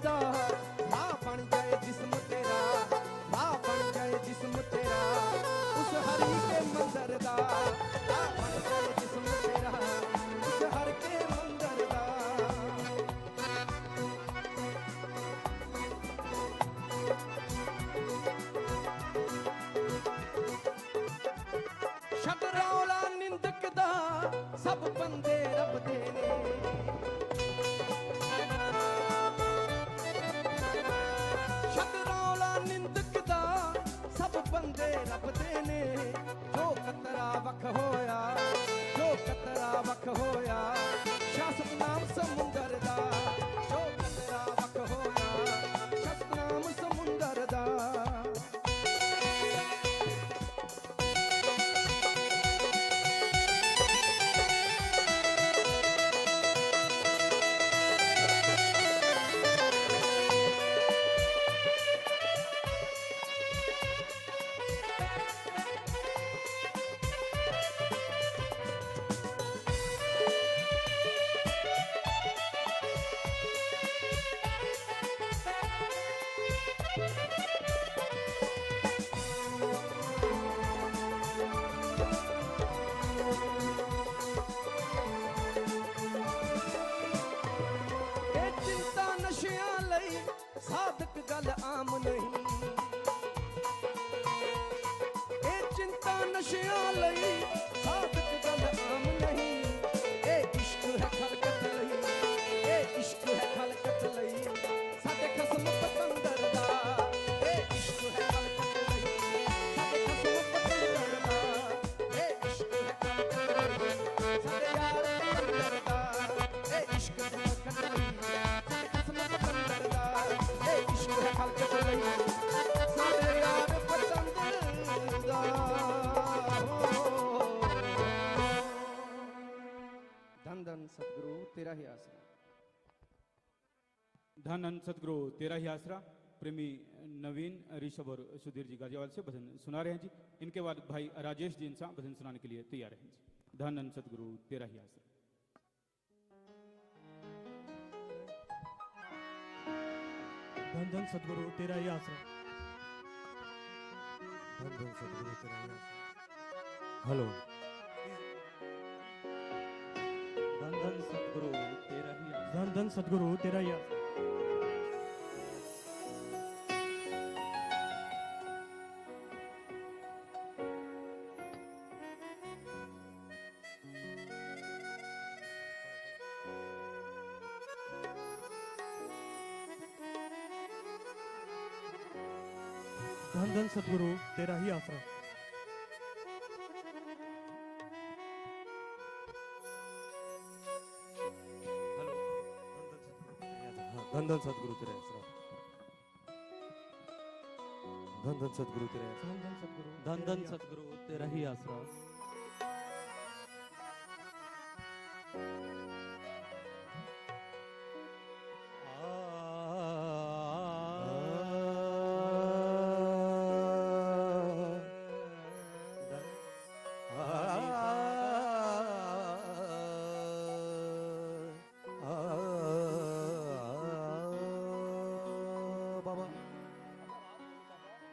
दा राह बन जाए जिस्म तेरा, राह बन जाए जिस्म तेरा उस हरि के मंदिर दा, राह बन जाए जिस्म तेरा उस हर के मंदिर दा। छड रौला निंदक दा सब बंदे रब दे ने, छड रौला निंदक दा सब बंदे रब दे ने। जो कतरा वख होया, जो कतरा वख होया शासक नाम समुंदर दा, जो कतरा वख होया शासक नाम समुंदर दा। साधक गल आम नहीं, ए चिंता नशियां लई साधक गल आम नहीं। ए इश्क है खलकत लई, ए इश्क है खलकत लई साडे खसम पतंदर दा, ए इश्क है खलकत लई साडे खसम पतंदर दा, ए इश्क है खलकत लई साडे यार पतंदर दा, ए इश्क है खलकत लई साडे खसम पतंदर दा, ए इश्क है खलकत लई साडे यार पतंदर दा। धन धन सतगुरु तेरा ही आसरा। धन धन सतगुरु तेरा ही आसरा। प्रेमी नवीन, ऋषभ और सुधीर जी गाजियाबाद से भजन सुना रहे हैं जी। इनके बाद भाई राजेश जी इंसान भजन सुनाने के लिए तैयार हैं जी। धन धन सतगुरु तेरा ही आसरा। धन धन सतगुरु तेरा ही आसरा। धन धन सतगुरु तेरा ही आसरा। हेलो। धन धन सतगुरु तेरा ही आसरा। धन धन सतगुरु तेरा ही आसरा। धन धन सतगुरु तेरा ही आसरा। धन धन सतगुरु तेरा आसरा। धन धन सतगुरु तेरा आसरा। धन धन सतगुरु तेरा ही आसरा।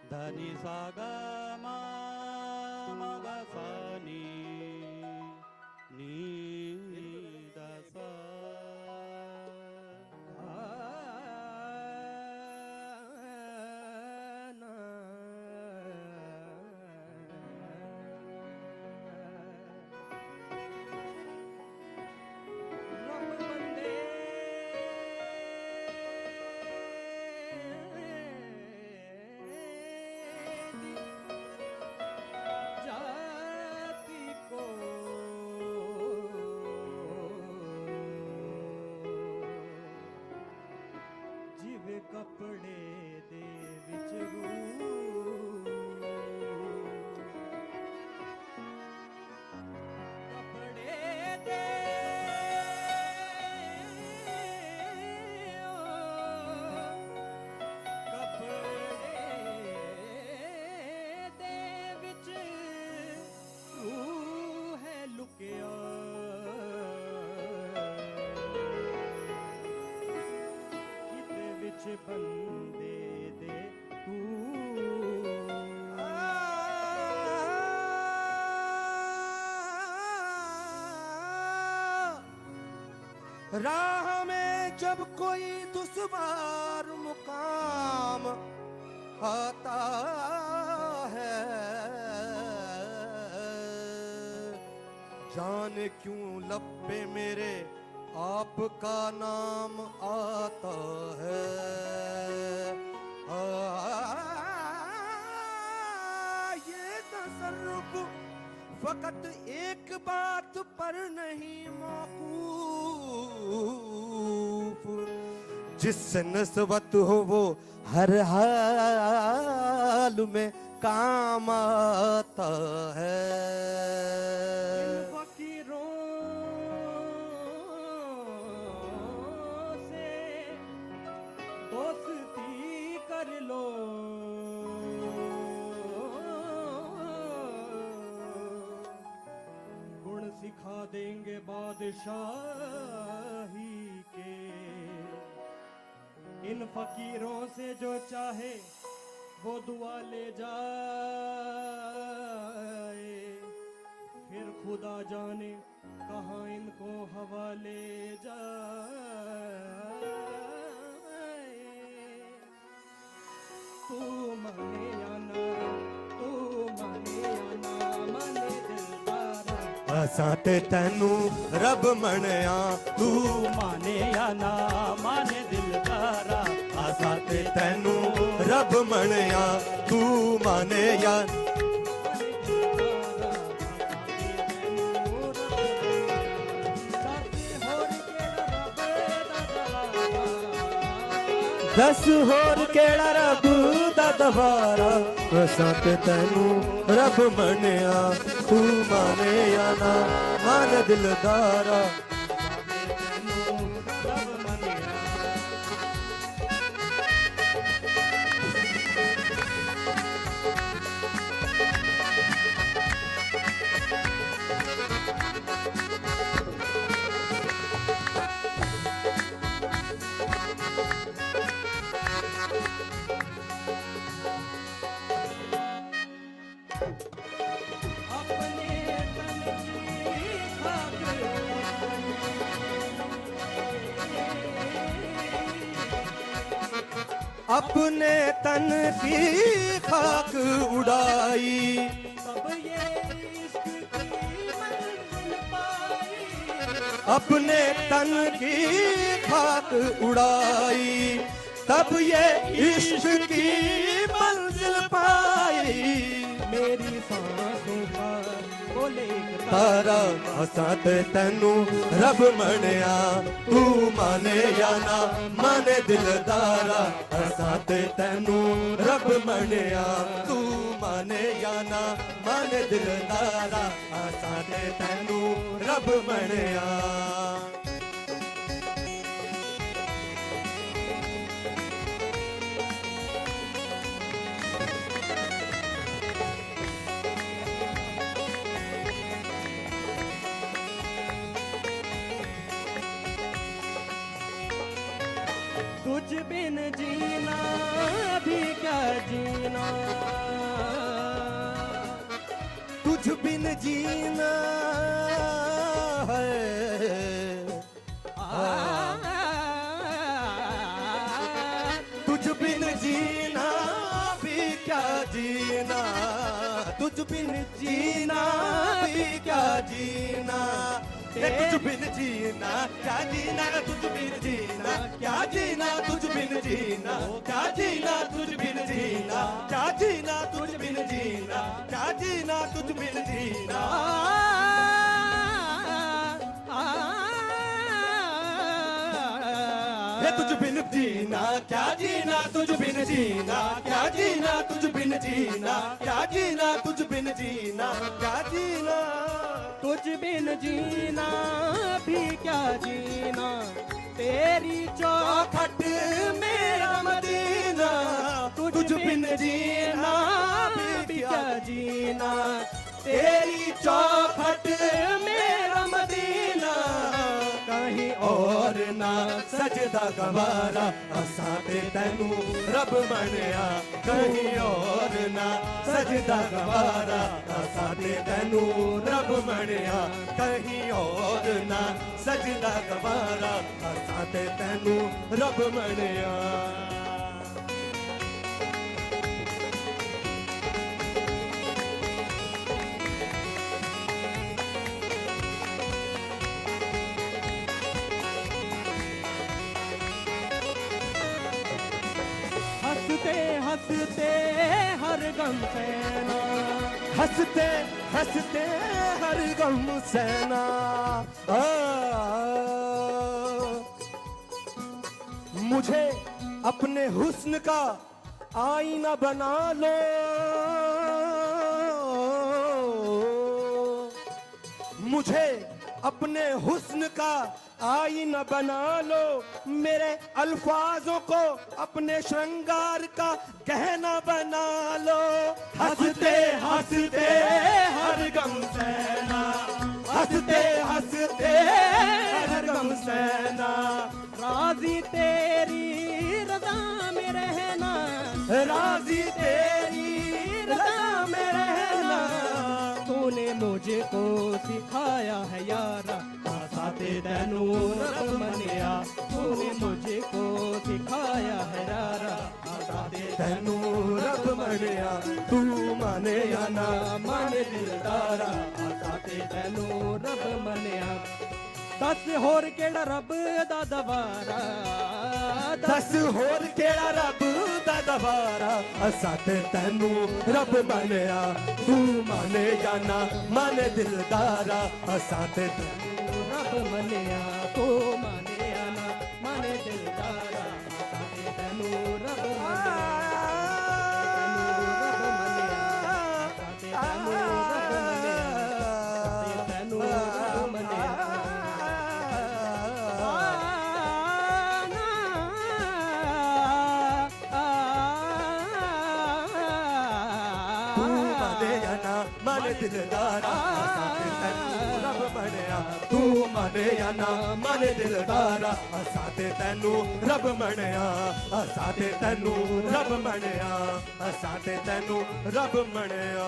धनी सागा मा मगा सानी नी दसा कपड़े दे विच कपड़े दे विच है लुकिया राह में जब कोई दुश्वार मुकाम आता है, जाने क्यों लब पे मेरे आपका नाम आता है। ये तसर्रुफ फकत एक बात पर नहीं मौकूफ, जिससे नस्बत हो वो हर हाल में काम आता है। फकीरों से दोस्ती कर लो, गुण सिखा देंगे बादशाही के। इन फकीरों से जो चाहे वो दुआ ले जाए, फिर खुदा जाने कहाँ इनको हवाले जाए। तू माने या ना, तू माने या ना, माने दिलदारा। असां ते तैनू रब मणिया, तू माने या ना माने दिलदारा। असां ते तैनू रब मणिया, तू माने या दस होर केड़ा रब दा दवारा। असां ते तैनू रब मणिया, तू माने या ना माने दिलदारा। अपने तन की खाक उड़ाई, सब ये इश्क की मंजिल पाई। अपने तन की खाक उड़ाई, तब ये इश्क की मंजिल पाई। मेरी सांसों का बोले तारा असां ते तैनू रब मणिया, तू माने या ना माने दिलदारा। असां ते तैनू रब मणिया, तू माने या ना माने दिलदारा। असां ते तैनू रब मणिया। तुझ बिन जीना भी क्या जीना, तुझ बिन जीना है, तुझ बिन जीना भी क्या जीना, तुझ बिन जीना भी क्या जीना। तुझ बिन जीना क्या जीना, तुझ बिन जीना क्या जीना, तुझ बिन जीना क्या जीना, तुझ बिन जीना क्या जीना, तुझ बिन जीना क्या जीना, तुझ बिन जीना। तुझ बिन जीना क्या जीना, तुझ बिन जीना क्या जीना, तुझ बिन जीना क्या जीना, तुझ बिन जीना क्या जीना। तुझ बिन जीना भी क्या जीना, तेरी चौखट मेरा मदीना। तुझ बिन जीना भी क्या जीना, तेरी चौखट मेरा मदीना। कहीं और ना सजदा गवारा असां ते तैनू रब मनिया कहीं और ना सजदा गवारा असां ते तैनू रब मनिया कहीं और ना सजदा गवारा असां ते तैनू रब मनिया हंसते हंसते हर गम सहना, हंसते हंसते हर गम सहना मुझे अपने हुस्न का आईना बना लो मुझे अपने हुस्न का आईना बना लो मेरे अल्फाजों को अपने श्रृंगार का गहना बना लो हंसते हंसते हर गम सहना हंसते हंसते हर गम सहना राजी तेरी रज़ा में रहना, राजी तेरी रज़ा में रहना तूने मुझको सिखाया है यारा साथे तैनू रब मनिया, तूने मुझको सिखाया है यारा साथे तैनू रब मनिया तू माने या ना माने दिलदारा साथे तैनू रब मनिया दस होर केड़ा रब दा दवारा, दस होर केड़ा रब दा दवारा असां ते तैनू रब मनिया तू माने या ना माने दिलदारा असां ते रब मनिया तू माने या ना माने दिलदारा साथे तैनू रब मनिया तैनू रब मनिया तैनू रब मनिया माने दिलदारा असां ते तैनू रब मनिया तू माने या ना माने दिलदारा असां ते तैनू रब मनिया असां ते तैनू रब मनिया असां ते तैनू रब मनिया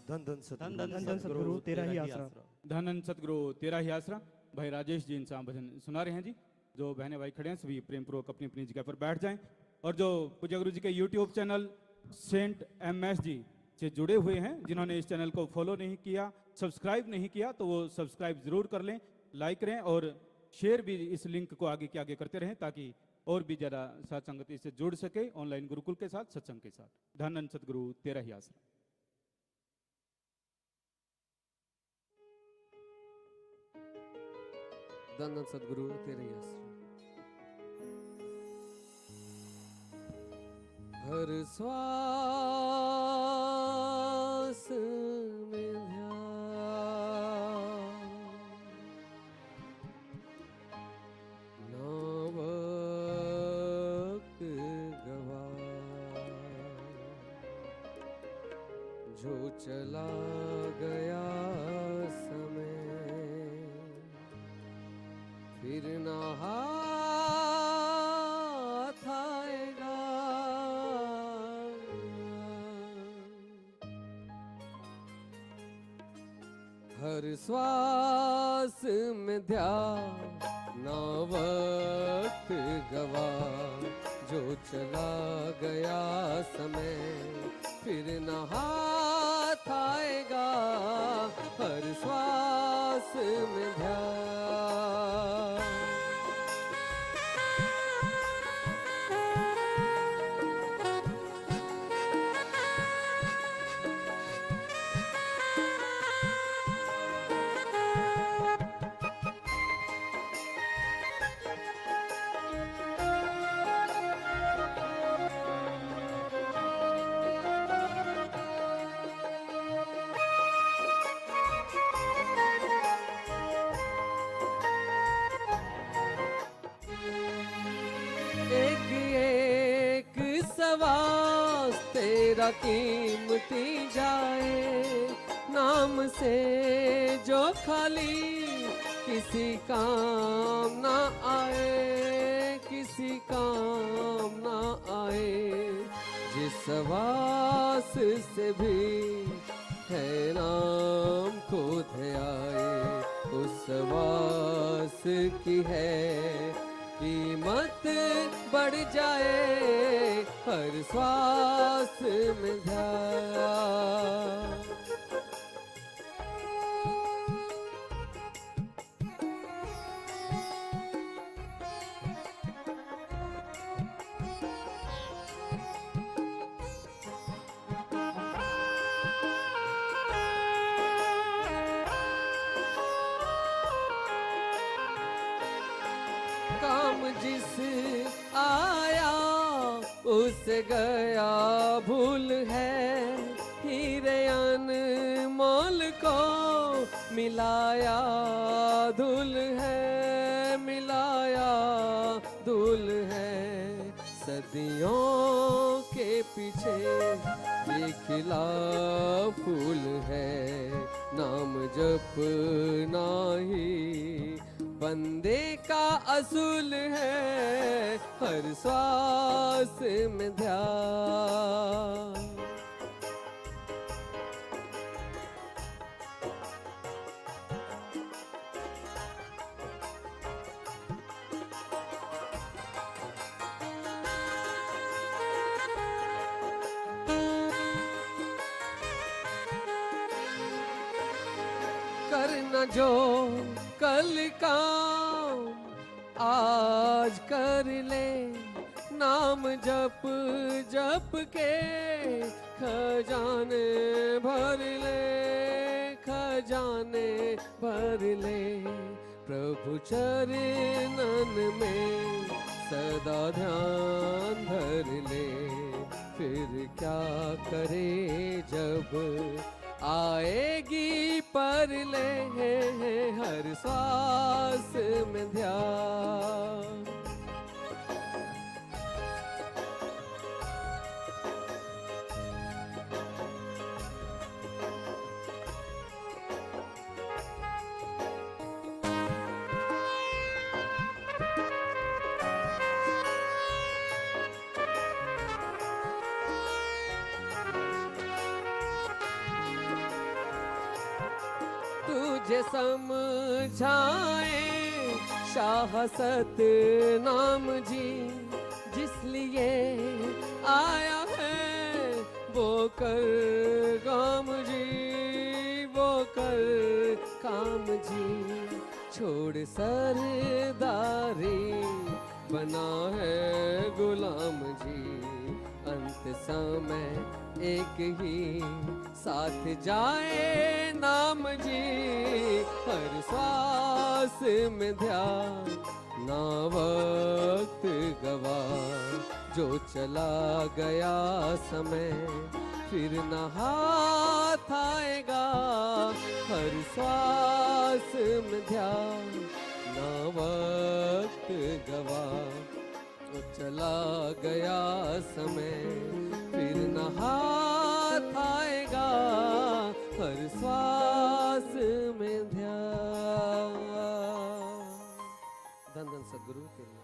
धन धन सतगुरु तेरा ही आसरा। धन सतगुरु तेरा ही आसरा। भाई राजेश जी इनसा भजन सुना रहे हैं जी। जो बहने भाई खड़े हैं सभी प्रेम पूर्वक अपनी अपनी जगह पर बैठ जाएं और जो पूज्य गुरु जी के YouTube चैनल सेंट MS जी से जुड़े हुए हैं जिन्होंने इस चैनल को फॉलो नहीं किया सब्सक्राइब नहीं किया तो वो सब्सक्राइब जरूर कर लें लाइक करें और शेयर भी इस लिंक को आगे के आगे करते रहें ताकि और भी ज़्यादा साथ संगति से जुड़ सके ऑनलाइन गुरुकुल के साथ सत्संग के साथ। धन सतगुरु तेरा ही आसरा। धन सतगुरु तेरे ही आसरा। हर श्वास में ध्यान ना वक्त गवा जो चला गया समय फिर ना हाथ आएगा हर श्वास में ध्यान ना वक्त गवा जो चला गया समय फिर न हाथ आएगा हर श्वास में ध्यान एक एक सवास तेरा कीमती जाए न नाम से जो खाली किसी काम ना आए, किसी काम ना आए। जिस आवास से भी है नाम खुद आए, उस आवास की है कीमत बढ़ जाए हर श्वास में ध्यान। काम जिस आया उस गया भूल है, हीरे अनमोल को मिलाया धूल है, मिलाया धूल है। सदियों के पीछे ये खिला फूल है, नाम जपना ही बंदे का असूल है हर श्वास में ध्यान। करना जो कल काम आज कर ले, नाम जप जप के खजाने भर ले, खजाने भर ले। प्रभु चरणन में सदा ध्यान धर ले, फिर क्या करे जब आएगी पर ले हर सांस में ध्यान। तुझे समझाए शाह सतनाम जी, जिस लिए आया है वो कर काम जी, वो कर काम जी। छोड़ सरदारी बना है गुलाम जी, अंत समय एक ही साथ जाए नाम जी। हर सांस में ध्यान ना वक्त गवा, जो चला गया समय फिर न हाथ आएगा। हर सांस में ध्यान ना वक्त गवा, जो चला गया समय फिर न हाथ आएगा। हर श्वास में ध्यान। धन धन सदगुरु के लिए।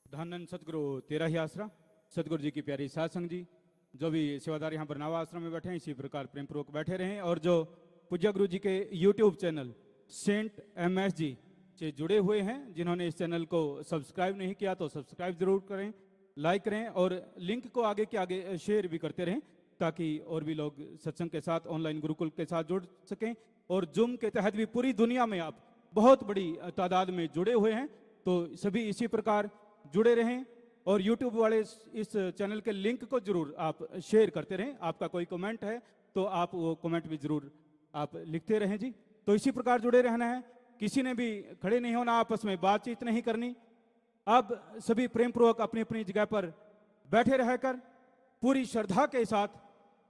धन धन सदगुरु तेरा ही आसरा। सदगुरु जी की प्यारी साध संग जी, जो भी सेवादार यहाँ बरनावा आश्रम में बैठे हैं इसी प्रकार प्रेम पूर्वक बैठे रहें, और जो पूज्य गुरु जी के YouTube चैनल सेंट MS जी से जुड़े हुए हैं, जिन्होंने इस चैनल को सब्सक्राइब नहीं किया तो सब्सक्राइब जरूर करें, लाइक करें और लिंक को आगे के आगे शेयर भी करते रहें, ताकि और भी लोग सत्संग के साथ ऑनलाइन गुरुकुल के साथ जुड़ सकें। और जूम के तहत भी पूरी दुनिया में आप बहुत बड़ी तादाद में जुड़े हुए हैं, तो सभी इसी प्रकार जुड़े रहें। और YouTube वाले इस चैनल के लिंक को जरूर आप शेयर करते रहें। आपका कोई कमेंट है तो आप वो कमेंट भी जरूर आप लिखते रहें जी। तो इसी प्रकार जुड़े रहना है, किसी ने भी खड़े नहीं होना, आपस में बातचीत नहीं करनी। अब सभी प्रेम पूर्वक अपनी अपनी जगह पर बैठे रहकर पूरी श्रद्धा के साथ,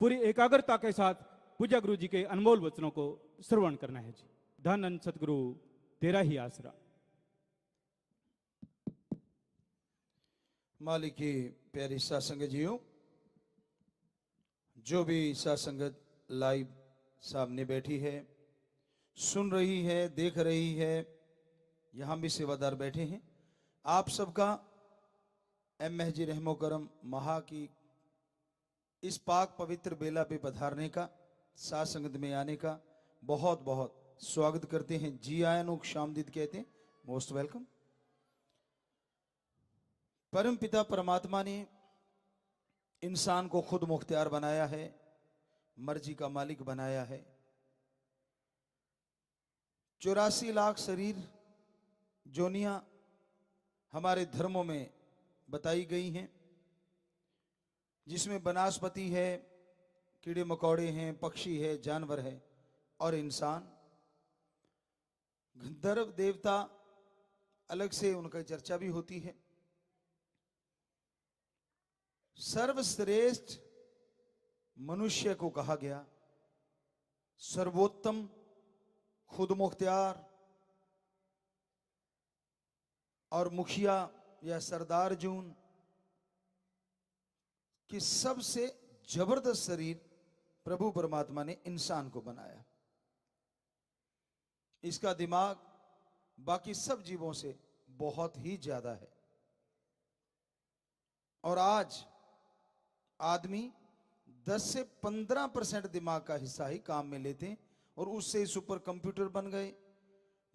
पूरी एकाग्रता के साथ पूज्य गुरु जी के अनमोल वचनों को श्रवण करना है जी। धन धन सतगुरु तेरा ही आसरा। मालिक की प्यारी साथ संगत जीओ, जो भी साथ संगत लाइव सामने बैठी है, सुन रही है, देख रही है, यहां भी सेवादार बैठे हैं। आप सबका एमएस जी रहमो करम महा की इस पाक पवित्र बेला पे पधारने का, साथ संगत में आने का बहुत बहुत स्वागत करते हैं। जी आयन शामदीद कहते हैं, मोस्ट वेलकम। परम पिता परमात्मा ने इंसान को खुद मुख्तियार बनाया है, मर्जी का मालिक बनाया है। 84 लाख शरीर जोनियां हमारे धर्मों में बताई गई हैं, जिसमें वनस्पति है, कीड़े मकोड़े हैं, पक्षी है, जानवर है और इंसान। गंधर्व देवता अलग से उनका चर्चा भी होती है। सर्वश्रेष्ठ मनुष्य को कहा गया, सर्वोत्तम, खुद मुख्तियार और मुखिया या सरदार जून कि सबसे जबरदस्त शरीर प्रभु परमात्मा ने इंसान को बनाया। इसका दिमाग बाकी सब जीवों से बहुत ही ज्यादा है। और आज आदमी 10 से 15% दिमाग का हिस्सा ही काम में लेते हैं और उससे सुपर कंप्यूटर बन गए,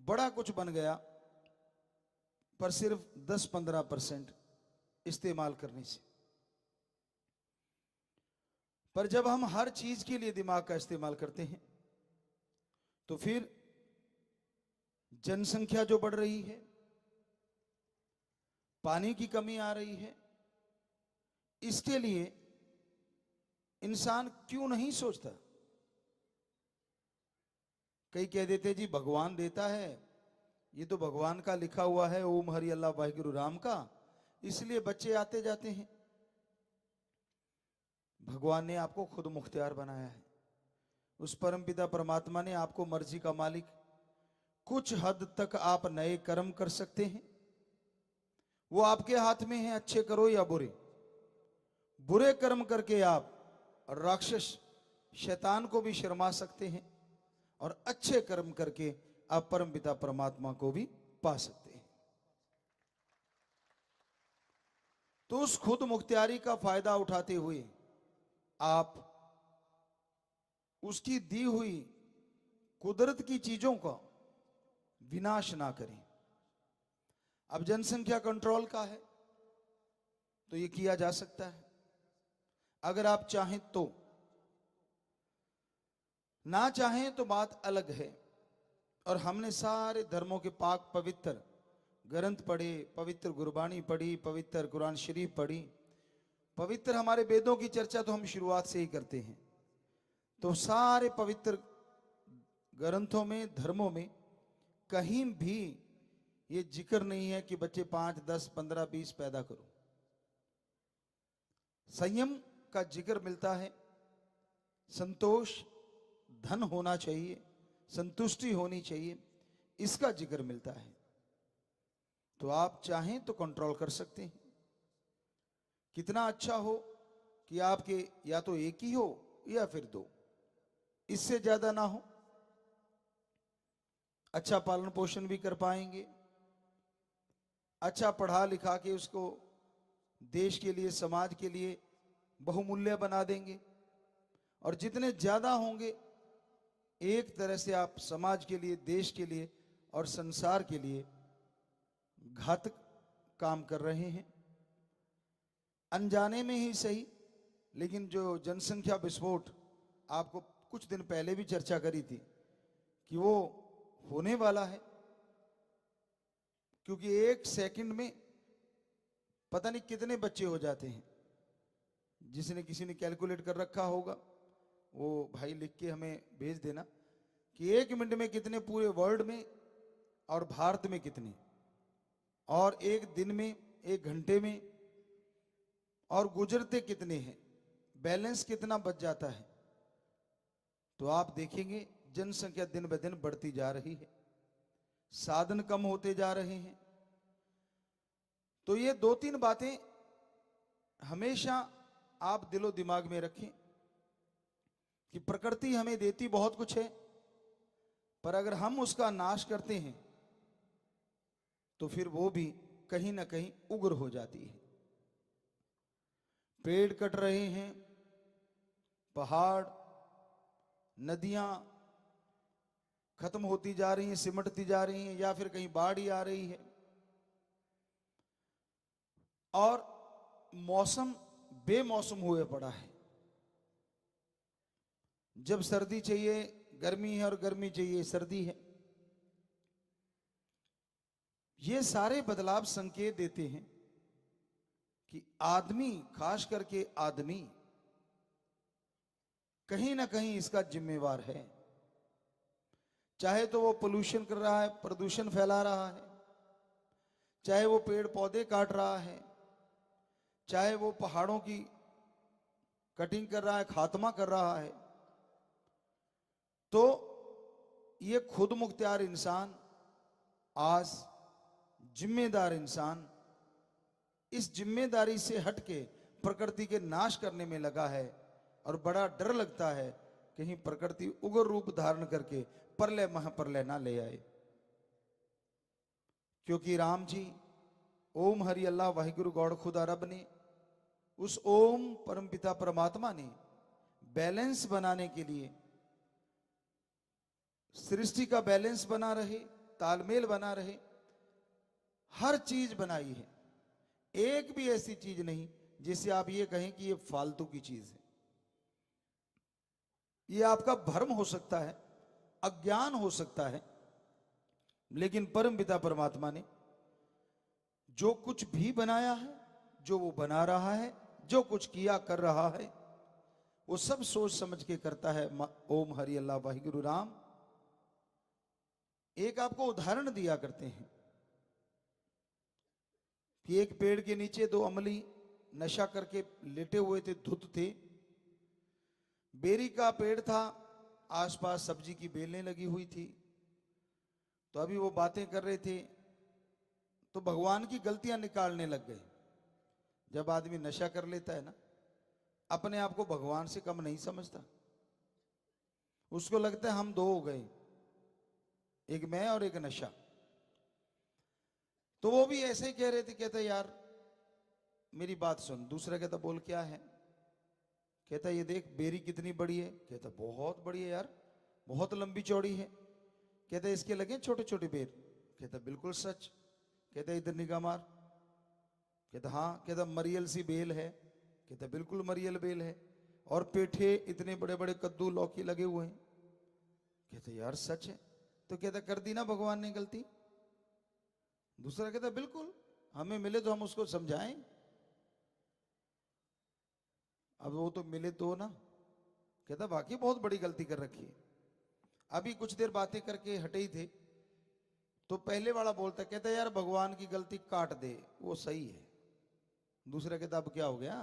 बड़ा कुछ बन गया, पर सिर्फ 10-15% इस्तेमाल करने से। पर जब हम हर चीज के लिए दिमाग का इस्तेमाल करते हैं तो फिर जनसंख्या जो बढ़ रही है, पानी की कमी आ रही है, इसके लिए इंसान क्यों नहीं सोचता? कई कह देते जी भगवान देता है, ये तो भगवान का लिखा हुआ है, ओम हरि अल्लाह वाहिगुरु राम का, इसलिए बच्चे आते जाते हैं। भगवान ने आपको खुद मुख्तियार बनाया है। उस परमपिता परमात्मा ने आपको मर्जी का मालिक, कुछ हद तक आप नए कर्म कर सकते हैं, वो आपके हाथ में है, अच्छे करो या बुरे। बुरे कर्म करके आप राक्षस शैतान को भी शर्मा सकते हैं और अच्छे कर्म करके आप परमपिता परमात्मा को भी पा सकते हैं। तो उस खुद मुख्तियारी का फायदा उठाते हुए आप उसकी दी हुई कुदरत की चीजों का विनाश ना करें। अब जनसंख्या कंट्रोल का है तो ये किया जा सकता है, अगर आप चाहें तो। ना चाहें तो बात अलग है। और हमने सारे धर्मों के पाक पवित्र ग्रंथ पढ़े, पवित्र गुरबानी पढ़ी, पवित्र कुरान शरीफ पढ़ी, पवित्र हमारे वेदों की चर्चा तो हम शुरुआत से ही करते हैं। तो सारे पवित्र ग्रंथों में, धर्मों में कहीं भी ये जिक्र नहीं है कि बच्चे 5, 10, 15, 20 पैदा करो। संयम का जिक्र मिलता है, संतोष, धन होना चाहिए, संतुष्टि होनी चाहिए, इसका जिक्र मिलता है। तो आप चाहें तो कंट्रोल कर सकते हैं। कितना अच्छा हो कि आपके या तो एक ही हो या फिर 2, इससे ज्यादा ना हो। अच्छा पालन पोषण भी कर पाएंगे, अच्छा पढ़ा लिखा के उसको देश के लिए, समाज के लिए बहुमूल्य बना देंगे। और जितने ज्यादा होंगे, एक तरह से आप समाज के लिए, देश के लिए और संसार के लिए घातक काम कर रहे हैं, अनजाने में ही सही। लेकिन जो जनसंख्या विस्फोट आपको कुछ दिन पहले भी चर्चा करी थी कि वो होने वाला है, क्योंकि 1 सेकंड में पता नहीं कितने बच्चे हो जाते हैं। जिसने किसी ने कैलकुलेट कर रखा होगा वो भाई लिख के हमें भेज देना कि 1 मिनट में कितने पूरे वर्ल्ड में और भारत में कितने, और 1 दिन में, 1 घंटे में, और गुजरते कितने हैं, बैलेंस कितना बच जाता है। तो आप देखेंगे जनसंख्या दिन ब दिन बढ़ती जा रही है, साधन कम होते जा रहे हैं। तो ये 2-3 बातें हमेशा आप दिलो दिमाग में रखें कि प्रकृति हमें देती बहुत कुछ है, पर अगर हम उसका नाश करते हैं तो फिर वो भी कहीं ना कहीं उग्र हो जाती है। पेड़ कट रहे हैं, पहाड़, नदियां खत्म होती जा रही हैं, सिमटती जा रही हैं, या फिर कहीं बाढ़ ही आ रही है, और मौसम बेमौसम हुए पड़ा है। जब सर्दी चाहिए गर्मी है और गर्मी चाहिए सर्दी है। ये सारे बदलाव संकेत देते हैं कि आदमी, खास करके आदमी, कहीं ना कहीं इसका जिम्मेवार है। चाहे तो वो पोल्यूशन कर रहा है, प्रदूषण फैला रहा है, चाहे वो पेड़ पौधे काट रहा है, चाहे वो पहाड़ों की कटिंग कर रहा है, खात्मा कर रहा है, तो ये खुद मुख्तियार इंसान, आज जिम्मेदार इंसान, इस जिम्मेदारी से हटके प्रकृति के नाश करने में लगा है। और बड़ा डर लगता है कहीं प्रकृति उग्र रूप धारण करके प्रलय महाप्रलय ना ले आए। क्योंकि राम जी, ओम हरि अल्लाह वाहिगुरु गौड़ खुदा रब ने, उस ओम परमपिता परमात्मा ने बैलेंस बनाने के लिए, सृष्टि का बैलेंस बना रहे, तालमेल बना रहे, हर चीज बनाई है। एक भी ऐसी चीज नहीं जिसे आप ये कहें कि ये फालतू की चीज है। ये आपका भ्रम हो सकता है, अज्ञान हो सकता है, लेकिन परमपिता परमात्मा ने जो कुछ भी बनाया है, जो वो बना रहा है, जो कुछ किया कर रहा है, वो सब सोच समझ के करता है। ओम हरि अल्लाह वाहिगुरु राम। एक आपको उदाहरण दिया करते हैं कि एक पेड़ के नीचे दो अमली नशा करके लेटे हुए थे, धुत थे। बेरी का पेड़ था, आसपास सब्जी की बेलें लगी हुई थी। तो अभी वो बातें कर रहे थे तो भगवान की गलतियां निकालने लग गए। जब आदमी नशा कर लेता है ना, अपने आप को भगवान से कम नहीं समझता। उसको लगता है हम दो हो गए, एक मैं और एक नशा। तो वो भी ऐसे ही कह रहे थे, कहता यार मेरी बात सुन। दूसरा कहता बोल क्या है? कहता ये देख बेरी कितनी बड़ी है। कहता बहुत बड़ी है यार, बहुत लंबी चौड़ी है। कहता इसके लगे छोटे छोटे बेर। कहता बिल्कुल सच। कहता इधर निगाह मार। कहता हाँ। कहता मरियल सी बेल है। कहता बिल्कुल मरियल बेल है। और पेठे इतने बड़े बड़े कद्दू लौकी लगे हुए हैं। कहता यार सच है। तो कहता कर दी ना भगवान ने गलती? दूसरा कहता बिल्कुल, हमें मिले तो हम उसको समझाएं। अब वो तो मिले तो ना। कहता वाकई बहुत बड़ी गलती कर रखी है। अभी कुछ देर बातें करके हटे ही थे तो पहले वाला बोलता, कहता यार भगवान की गलती काट दे, वो सही है। दूसरा कहता अब क्या हो गया?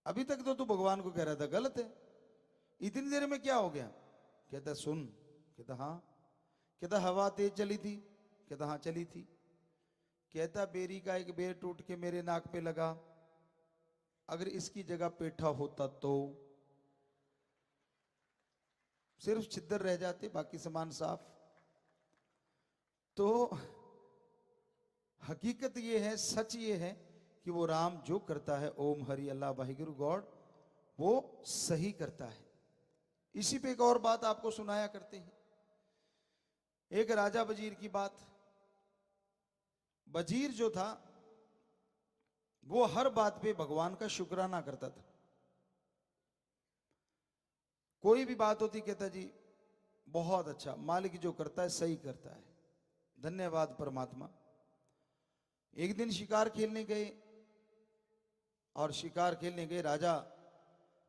अभी तक तो तू भगवान को कह रहा था गलत है, इतनी देर में क्या हो गया? कहता सुन। कहता हाँ। कहता हवा तेज चली थी। कहता हाँ चली थी। कहता बेरी का एक बेर टूट के मेरे नाक पे लगा, अगर इसकी जगह पेठा होता तो सिर्फ छिद्र रह जाते, बाकी सामान साफ। तो हकीकत ये है, सच ये है कि वो राम जो करता है, ओम हरि अल्लाह वाहिगुरु गॉड, वो सही करता है। इसी पे एक और बात आपको सुनाया करते हैं। एक राजा वजीर की बात। वजीर जो था वो हर बात पे भगवान का शुक्राना करता था। कोई भी बात होती कहता जी बहुत अच्छा, मालिक जो करता है सही करता है, धन्यवाद परमात्मा। एक दिन शिकार खेलने गए और शिकार खेलने गए, राजा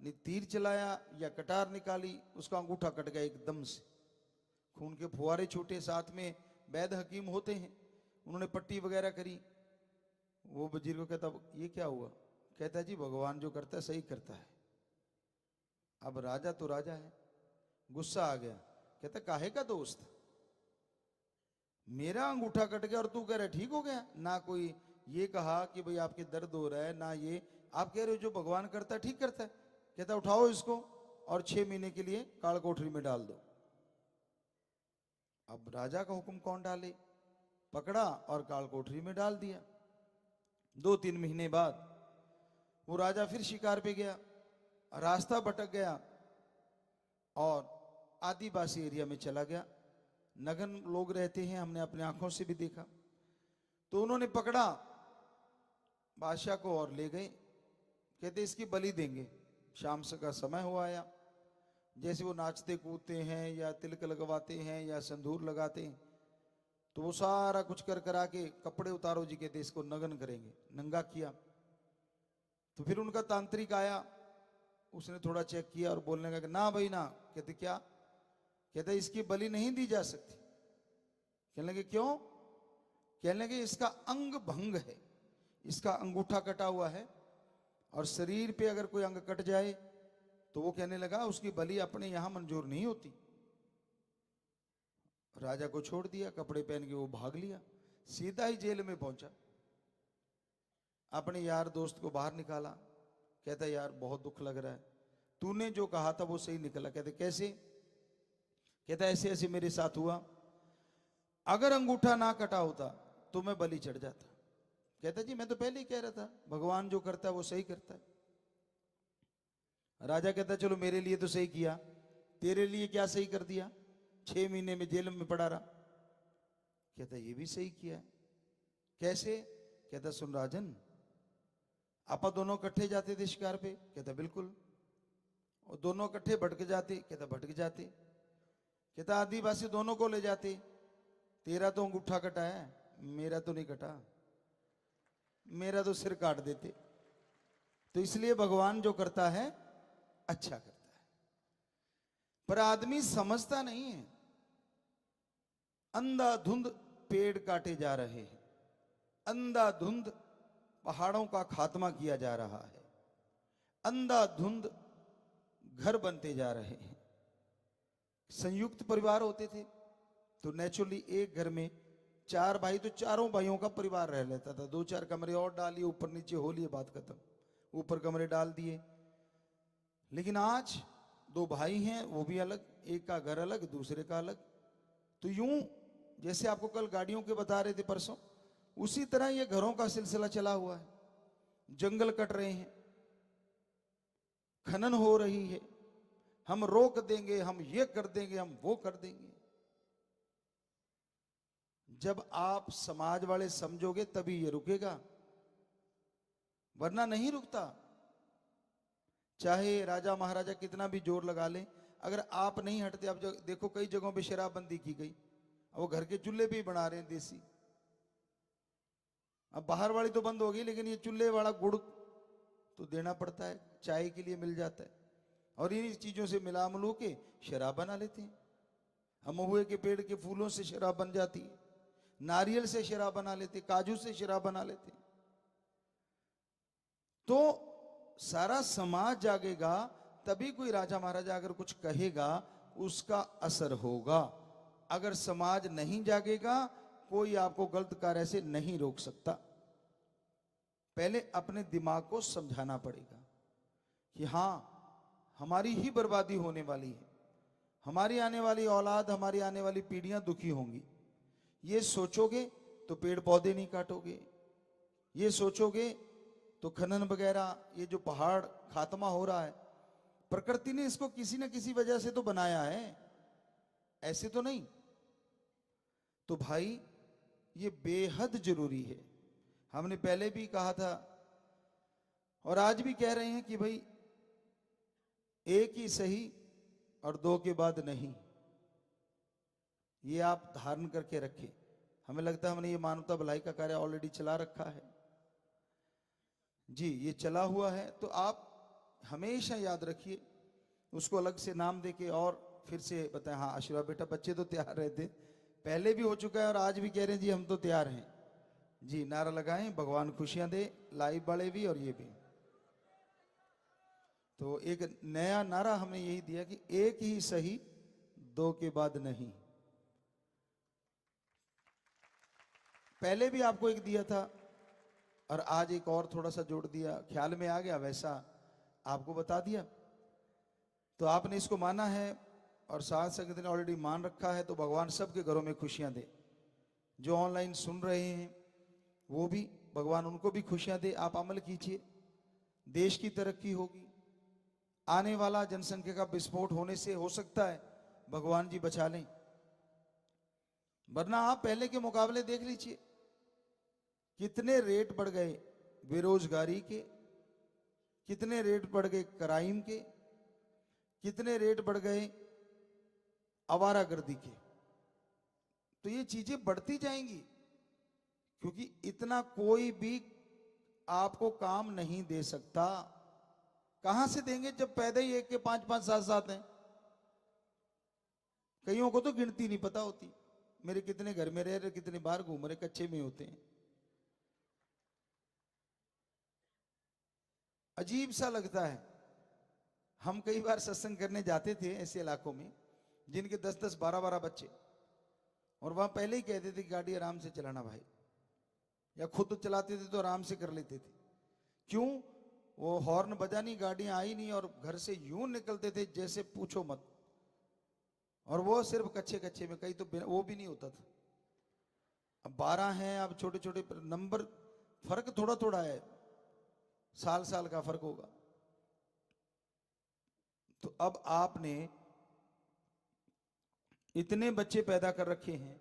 ने तीर चलाया या कटार निकाली, उसका अंगूठा कट गया एकदम से, खून के फुहारे छूटे। साथ में वैद हकीम होते हैं, उन्होंने पट्टी वगैरह करी। वो वजीर को कहता ये क्या हुआ? कहता जी भगवान जो करता है सही करता है। अब राजा तो राजा है, गुस्सा आ गया। कहता काहे का दोस्त, मेरा अंगूठा कट गया और तू कह रहा ठीक हो गया? ना कोई ये कहा कि भाई आपके दर्द हो रहा है, ना ये आप कह रहे हो जो भगवान करता है ठीक करता है। कहता उठाओ इसको। और 6 महीने के लिए काल कोठरी में डाल दो। अब राजा का हुक्म कौन डाले, पकड़ा और काल कोठरी में डाल दिया। 2-3 महीने बाद वो राजा फिर शिकार पे गया, रास्ता भटक गया और आदिवासी एरिया में चला गया। नगन लोग रहते हैं, हमने अपने आंखों से भी देखा। तो उन्होंने पकड़ा बादशाह को और ले गए, कहते इसकी बलि देंगे। शाम से का समय हुआ आया, जैसे वो नाचते कूदते हैं या तिलक लगवाते हैं या संदूर लगाते हैं, तो वो सारा कुछ कर करा के कपड़े उतारो जी, कहते इसको नगन करेंगे। नंगा किया तो फिर उनका तांत्रिक आया, उसने थोड़ा चेक किया और बोलने लगा कि ना भाई ना। कहते क्या? कहते इसकी बलि नहीं दी जा सकती। कहने लगे क्यों? कहने लगे इसका अंग भंग है, इसका अंगूठा कटा हुआ है और शरीर पे अगर कोई अंग कट जाए तो वो कहने लगा उसकी बलि अपने यहां मंजूर नहीं होती। राजा को छोड़ दिया, कपड़े पहन के वो भाग लिया, सीधा ही जेल में पहुंचा। अपने यार दोस्त को बाहर निकाला, कहता यार बहुत दुख लग रहा है, तूने जो कहा था वो सही निकला। कहते कैसे? कहता ऐसे ऐसे मेरे साथ हुआ, अगर अंगूठा ना कटा होता तो मैं बलि चढ़ जाता। कहता जी मैं तो पहले ही कह रहा था, भगवान जो करता है वो सही करता है। राजा कहता चलो मेरे लिए तो सही किया, तेरे लिए क्या सही कर दिया? 6 महीने में जेल में पड़ा रहा। कहता ये भी सही किया। कैसे? कहता सुन राजन, आपा दोनों इकट्ठे जाते थे शिकार पे। कहता बिल्कुल। और दोनों इकट्ठे भटक जाते। कहता भटक जाते। कहता आदिवासी दोनों को ले जाते, तेरा तो अंगूठा कटा है, मेरा तो नहीं कटा, मेरा तो सिर काट देते। तो इसलिए भगवान जो करता है अच्छा करता है, पर आदमी समझता नहीं है। अंधाधुंध पेड़ काटे जा रहे हैं, अंधाधुंध पहाड़ों का खात्मा किया जा रहा है, अंधाधुंध घर बनते जा रहे हैं। संयुक्त परिवार होते थे तो नेचुरली एक घर में 4 भाई, तो चारों भाइयों का परिवार रह लेता था। 2-4 कमरे और डालिए, ऊपर नीचे हो लिए, बात खत्म। ऊपर कमरे डाल दिए। लेकिन आज 2 भाई हैं, वो भी अलग, एक का घर अलग, दूसरे का अलग। तो यूं जैसे आपको कल गाड़ियों के बता रहे थे परसों, उसी तरह ये घरों का सिलसिला चला हुआ है। जंगल कट रहे हैं, खनन हो रही है, हम रोक देंगे, हम ये कर देंगे, हम वो कर देंगे। जब आप समाज वाले समझोगे तभी ये रुकेगा, वरना नहीं रुकता। चाहे राजा महाराजा कितना भी जोर लगा ले, अगर आप नहीं हटते। आप देखो कई जगहों पे शराबबंदी की गई, अब वो घर के चूल्हे पे ही बना रहे हैं देसी। अब बाहर वाली तो बंद हो गई, लेकिन ये चूल्हे वाला गुड़ तो देना पड़ता है, चाय के लिए मिल जाता है। और इन्हीं चीजों से मिला मिलू के शराब बना लेते हैं। हम महुए के पेड़ के फूलों से शराब बन जाती है, नारियल से शराब बना लेते, काजू से शराब बना लेते। तो सारा समाज जागेगा तभी कोई राजा महाराजा अगर कुछ कहेगा उसका असर होगा। अगर समाज नहीं जागेगा कोई आपको गलत कार्य से नहीं रोक सकता। पहले अपने दिमाग को समझाना पड़ेगा कि हां हमारी ही बर्बादी होने वाली है, हमारी आने वाली औलाद, हमारी आने वाली पीढ़ियां दुखी होंगी। ये सोचोगे तो पेड़ पौधे नहीं काटोगे, ये सोचोगे तो खनन वगैरह, ये जो पहाड़ खात्मा हो रहा है, प्रकृति ने इसको किसी न किसी वजह से तो बनाया है, ऐसे तो नहीं। तो भाई ये बेहद जरूरी है। हमने पहले भी कहा था और आज भी कह रहे हैं कि भाई एक ही सही और 2 के बाद नहीं, ये आप धारण करके रखें। हमें लगता है हमने ये मानवता भलाई का कार्य ऑलरेडी चला रखा है जी, ये चला हुआ है। तो आप हमेशा याद रखिए, उसको अलग से नाम देके और फिर से बताएं। हाँ आशीर्वाद बेटा, बच्चे तो तैयार रहते, पहले भी हो चुका है और आज भी कह रहे हैं जी हम तो तैयार हैं जी। नारा लगाएं, भगवान खुशियां दे, लाइव वाले भी और ये भी। तो एक नया नारा हमने यही दिया कि एक ही सही 2 के बाद नहीं। पहले भी आपको एक दिया था और आज एक और थोड़ा सा जोड़ दिया, ख्याल में आ गया वैसा आपको बता दिया। तो आपने इसको माना है और साथ संगत ने ऑलरेडी मान रखा है, तो भगवान सबके घरों में खुशियां दे। जो ऑनलाइन सुन रहे हैं वो भी भगवान उनको भी खुशियां दे। आप अमल कीजिए, देश की तरक्की होगी। आने वाला जनसंख्या का विस्फोट होने से हो सकता है भगवान जी बचा लें, वरना आप पहले के मुकाबले देख लीजिए कितने रेट बढ़ गए बेरोजगारी के, कितने रेट बढ़ गए क्राइम के, कितने रेट बढ़ गए आवारागर्दी के। तो ये चीजें बढ़ती जाएंगी, क्योंकि इतना कोई भी आपको काम नहीं दे सकता। कहां से देंगे जब पैदा ही एक के 5-5 7-7 हैं। कईयों को तो गिनती नहीं पता होती, मेरे कितने घर में रह रहे, कितने बाहर घूम रहे, कच्चे में होते हैं। अजीब सा लगता है। हम कई बार सत्संग करने जाते थे ऐसे इलाकों में जिनके 10-10 12-12 बच्चे, और वहां पहले ही कहते थे गाड़ी आराम से चलाना भाई, या खुद चलाते थे तो आराम से कर लेते थे। क्यों? वो हॉर्न बजा नहीं, गाड़ियां आई नहीं, और घर से यूं निकलते थे जैसे पूछो मत। और वो सिर्फ कच्चे कच्चे में, कहीं तो वो भी नहीं होता था। अब 12 हैं, अब छोटे छोटे नंबर, फर्क थोड़ा थोड़ा है, साल साल का फर्क होगा। तो अब आपने इतने बच्चे पैदा कर रखे हैं,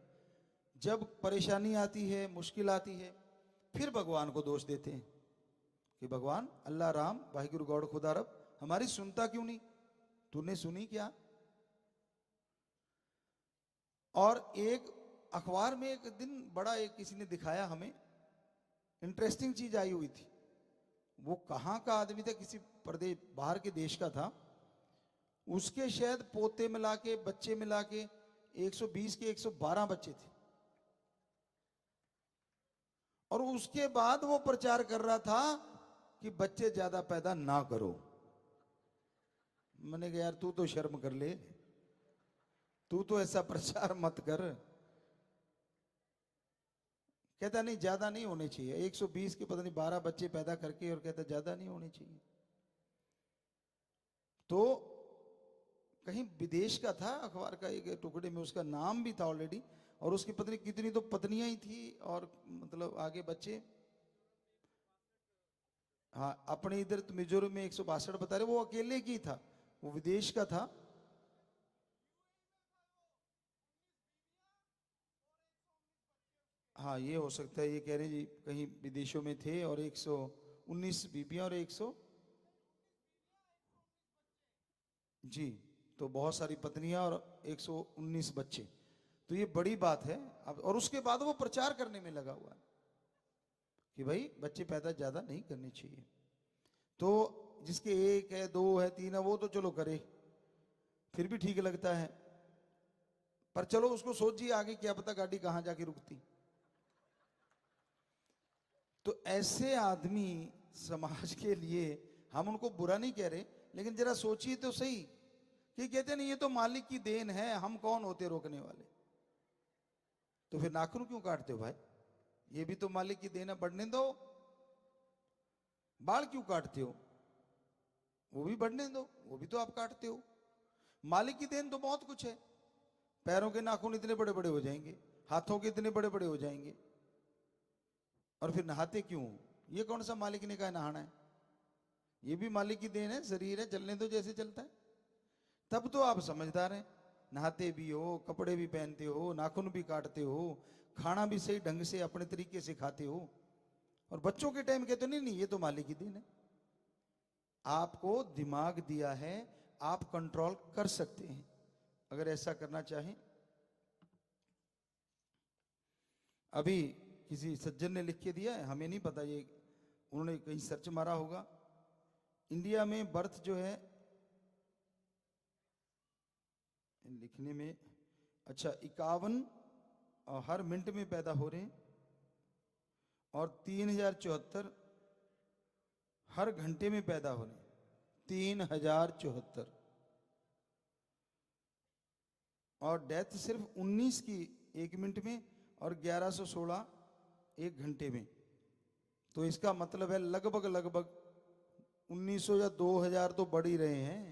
जब परेशानी आती है, मुश्किल आती है, फिर भगवान को दोष देते हैं कि भगवान अल्लाह राम वाहिगुरु गौड़ खुदा रब हमारी सुनता क्यों नहीं, तूने सुनी क्या? और एक अखबार में एक दिन बड़ा एक किसी ने दिखाया हमें, इंटरेस्टिंग चीज आई हुई थी। वो कहां का आदमी था, किसी प्रदेश बाहर के देश का था। उसके शायद पोते मिला के बच्चे मिला के 120 के 112 बच्चे थे, और उसके बाद वो प्रचार कर रहा था कि बच्चे ज्यादा पैदा ना करो। मैंने कहा यार तू तो शर्म कर ले, तू तो ऐसा प्रचार मत कर। कहता नहीं ज्यादा नहीं होने चाहिए, 120 के पता नहीं 12 बच्चे पैदा करके, और कहता ज्यादा नहीं होने चाहिए। तो कहीं विदेश का था अखबार का एक टुकड़े में, उसका नाम भी था ऑलरेडी, और उसकी पत्नी कितनी तो पत्नियां ही थी, और मतलब आगे बच्चे। हाँ, अपने इधर तो मिजोरम में 162 बता रहे, वो अकेले की था, वो विदेश का था। हाँ ये हो सकता है, ये कह रहे जी कहीं विदेशों में थे, और 119 बीबियां और 100 जी, तो बहुत सारी पत्नियां और 119 बच्चे। तो ये बड़ी बात है। अब और उसके बाद वो प्रचार करने में लगा हुआ है कि भाई बच्चे पैदा ज्यादा नहीं करने चाहिए। तो जिसके 1 है 2 है 3 है वो तो चलो करे, फिर भी ठीक लगता है, पर चलो उसको सोचिए आगे क्या पता गाड़ी कहां जाके रुकती। तो ऐसे आदमी समाज के लिए, हम उनको बुरा नहीं कह रहे, लेकिन जरा सोचिए तो सही कि कहते नहीं ये तो मालिक की देन है, हम कौन होते रोकने वाले। तो फिर नाखून क्यों काटते हो भाई? ये भी तो मालिक की देन है, बढ़ने दो। बाल क्यों काटते हो? वो भी बढ़ने दो, वो भी तो आप काटते हो। मालिक की देन तो बहुत कुछ है। पैरों के नाखून इतने बड़े बड़े हो जाएंगे, हाथों के इतने बड़े बड़े हो जाएंगे, और फिर नहाते क्यों? ये कौन सा मालिक ने कहा नहाना है? ये भी मालिक की देन है, शरीर है, चलने दो जैसे चलता है। तब तो आप समझदार हैं, नहाते भी हो, कपड़े भी पहनते हो, नाखून भी काटते हो, खाना भी सही ढंग से अपने तरीके से खाते हो, और बच्चों के टाइम कहते नहीं नहीं ये तो मालिक की देन है। आपको दिमाग दिया है, आप कंट्रोल कर सकते हैं अगर ऐसा करना चाहें। अभी किसी सज्जन ने लिख के दिया है, हमें नहीं पता, ये उन्होंने कहीं सर्च मारा होगा। इंडिया में बर्थ जो है लिखने में, अच्छा 51 हर मिनट में पैदा हो रहे हैं, और 3074 हर घंटे में पैदा हो रहे हैं, 3074। और डेथ सिर्फ 19 की 1 मिनट में, और 1116 1 घंटे में। तो इसका मतलब है लगभग 1900 या 2000 तो बढ़ ही रहे हैं।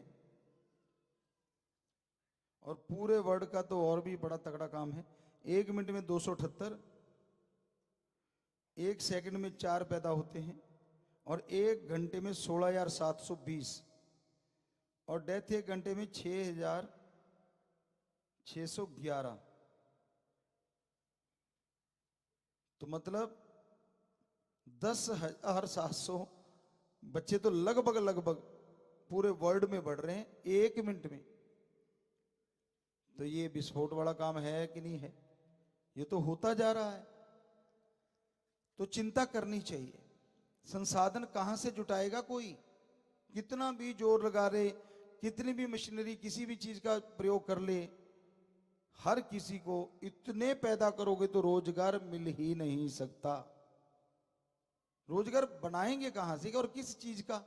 और पूरे वर्ल्ड का तो और भी बड़ा तगड़ा काम है। 1 मिनट में 278, 1 सेकंड में 4 पैदा होते हैं, और 1 घंटे में 16,720, और डेथ 1 घंटे में 6,611। तो मतलब 10,700 बच्चे तो लगभग पूरे वर्ल्ड में बढ़ रहे हैं 1 मिनट में। तो ये विस्फोट वाला काम है कि नहीं है? ये तो होता जा रहा है। तो चिंता करनी चाहिए। संसाधन कहां से जुटाएगा कोई? कितना भी जोर लगा ले, कितनी भी मशीनरी, किसी भी चीज का प्रयोग कर ले, हर किसी को इतने पैदा करोगे तो रोजगार मिल ही नहीं सकता। रोजगार बनाएंगे कहां से और किस चीज का?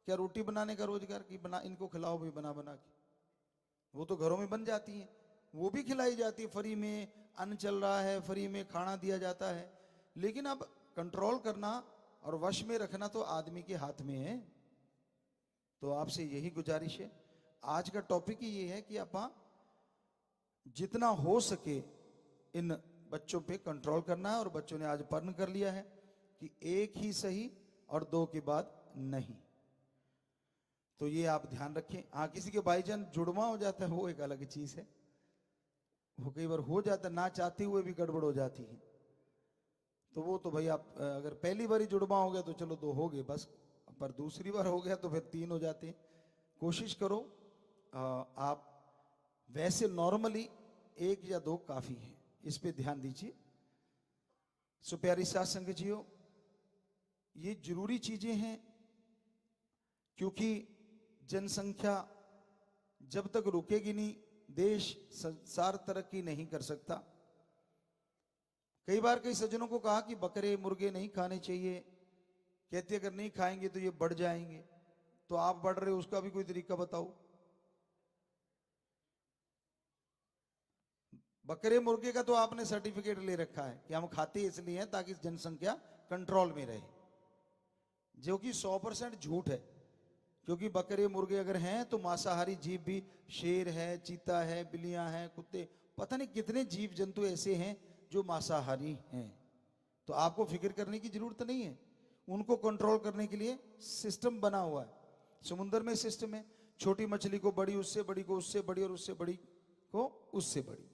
क्या रोटी बनाने का रोजगार की बना इनको खिलाओ भी बना बना के? वो तो घरों में बन जाती है, वो भी खिलाई जाती है। फ्री में अन्न चल रहा है, फ्री में खाना दिया जाता है। लेकिन अब कंट्रोल करना और वश में रखना तो आदमी के हाथ में है। तो आपसे यही गुजारिश है। आज का टॉपिक ही ये है कि आप जितना हो सके इन बच्चों पे कंट्रोल करना है। और बच्चों ने आज प्रण कर लिया है कि 1 ही सही और 2 के बाद नहीं। तो ये आप ध्यान रखें। हाँ, किसी के भाईजान जुड़वा हो जाता है वो एक अलग चीज है, वो कई बार हो जाता है, ना चाहते हुए भी गड़बड़ हो जाती है। तो वो तो भाई आप अगर पहली बार ही जुड़वा हो गया तो चलो 2 हो गए बस, पर दूसरी बार हो गया तो फिर 3 हो जाते हैं। कोशिश करो आप वैसे नॉर्मली 1 या 2 काफी है, इस पे ध्यान दीजिए। सो प्यारी साथ संगत जियो, ये जरूरी चीजें हैं, क्योंकि जनसंख्या जब तक रुकेगी नहीं, देश संसार तरक्की नहीं कर सकता। कई बार कई सज्जनों को कहा कि बकरे मुर्गे नहीं खाने चाहिए, कहते अगर नहीं खाएंगे तो ये बढ़ जाएंगे। तो आप बढ़ रहे हो, उसका भी कोई तरीका बताओ। बकरे मुर्गे का तो आपने सर्टिफिकेट ले रखा है कि हम खाते इसलिए हैं ताकि जनसंख्या कंट्रोल में रहे, जो कि 100% झूठ है। क्योंकि बकरे मुर्गे अगर हैं तो मांसाहारी जीव भी, शेर है, चीता है, बिल्लियां हैं, कुत्ते, पता नहीं कितने जीव जंतु ऐसे हैं जो मांसाहारी हैं। तो आपको फिक्र करने की जरूरत नहीं है। उनको कंट्रोल करने के लिए सिस्टम बना हुआ है। समुद्र में सिस्टम है, छोटी मछली को बड़ी, उससे बड़ी को उससे बड़ी, और उससे बड़ी को उससे बड़ी।